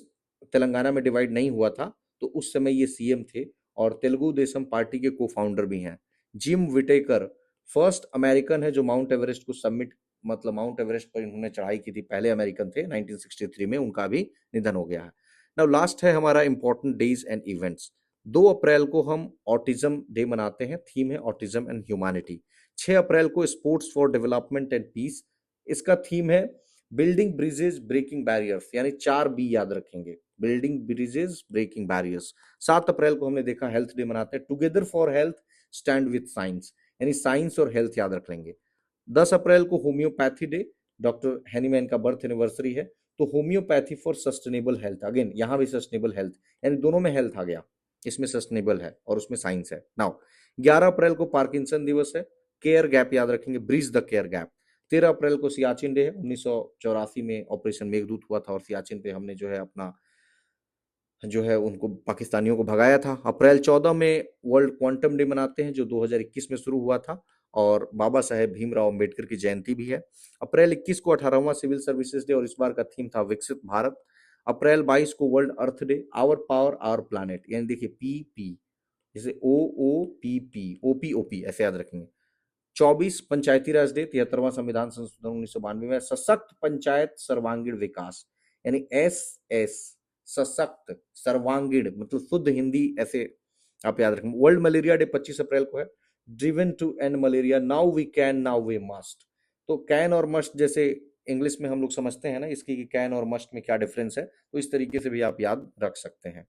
तेलंगाना में डिवाइड नहीं हुआ था तो उस समय ये CM थे और तेलुगु देशम पार्टी के को फाउंडर भी हैं। जिम विटेकर फर्स्ट अमेरिकन है जो माउंट एवरेस्ट को सबमिट मतलब माउंट एवरेस्ट पर इन्होंने चढ़ाई की थी, पहले अमेरिकन थे 1963 में, उनका भी निधन हो गया है। नाउ लास्ट है हमारा इंपॉर्टेंट डेज एंड इवेंट्स। 2 अप्रैल को हम ऑटिज्म डे मनाते हैं, थीम है ऑटिज्म एंड ह्यूमैनिटी। 6 अप्रैल को sports for development and peace, इसका थीम है बिल्डिंग ब्रिजेस ब्रेकिंग बैरियर्स, यानी 4 बी याद रखेंगे, बिल्डिंग ब्रिजेस ब्रेकिंग बैरियर्स। 7 अप्रैल को हमने देखा हेल्थ डे मनाते हैं, together for health stand with science, यानी साइंस और हेल्थ याद रख लेंगे। 10 अप्रैल को होम्योपैथी डे, डॉक्टर हैनीमैन का बर्थ एनिवर्सरी है, तो homoeopathy for sustainable health, again यहां भी सस्टेनेबल हेल्थ, यानी दोनों में हेल्थ आ गया, इसमें सस्टेनेबल है और उसमें साइंस है। नाउ 11 अप्रैल को पार्किंसन दिवस है, केयर गैप याद रखेंगे, ब्रिज द केयर गैप। 13 अप्रैल को सियाचिन डे है, 1984 में ऑपरेशन मेघदूत हुआ था और सियाचिन पे हमने जो है अपना जो है उनको पाकिस्तानियों को भगाया था। अप्रैल 14 में वर्ल्ड क्वांटम डे मनाते हैं, जो 2021 में शुरू हुआ था, और बाबा साहेब भीमराव अंबेडकर की जयंती भी है। अप्रैल 21 को 18वां सिविल सर्विसेज डे, और इस बार का थीम था विकसित भारत। अप्रैल 22 को world earth day, our power our planet, यानी देखिए पी पी, जैसे O O P P, O P O P, ऐसे याद रखेंगे। 24 पंचायती राज डे, 73वां संविधान संशोधन 1992 में, सशक्त पंचायत सर्वांगीण विकास, यानी एस एस, सशक्त सर्वांगीण मतलब शुद्ध हिंदी, ऐसे आप याद रखें। वर्ल्ड मलेरिया डे 25 अप्रैल को है, driven to end malaria, now we can now we must. तो कैन और मस्ट जैसे इंग्लिश में हम लोग समझते हैं ना इसकी कि कैन और मस्ट में क्या डिफरेंस है, तो इस तरीके से भी आप याद रख सकते हैं।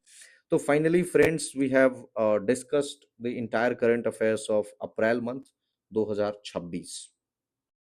तो finally friends, we have discussed the entire current affairs of April month 2026।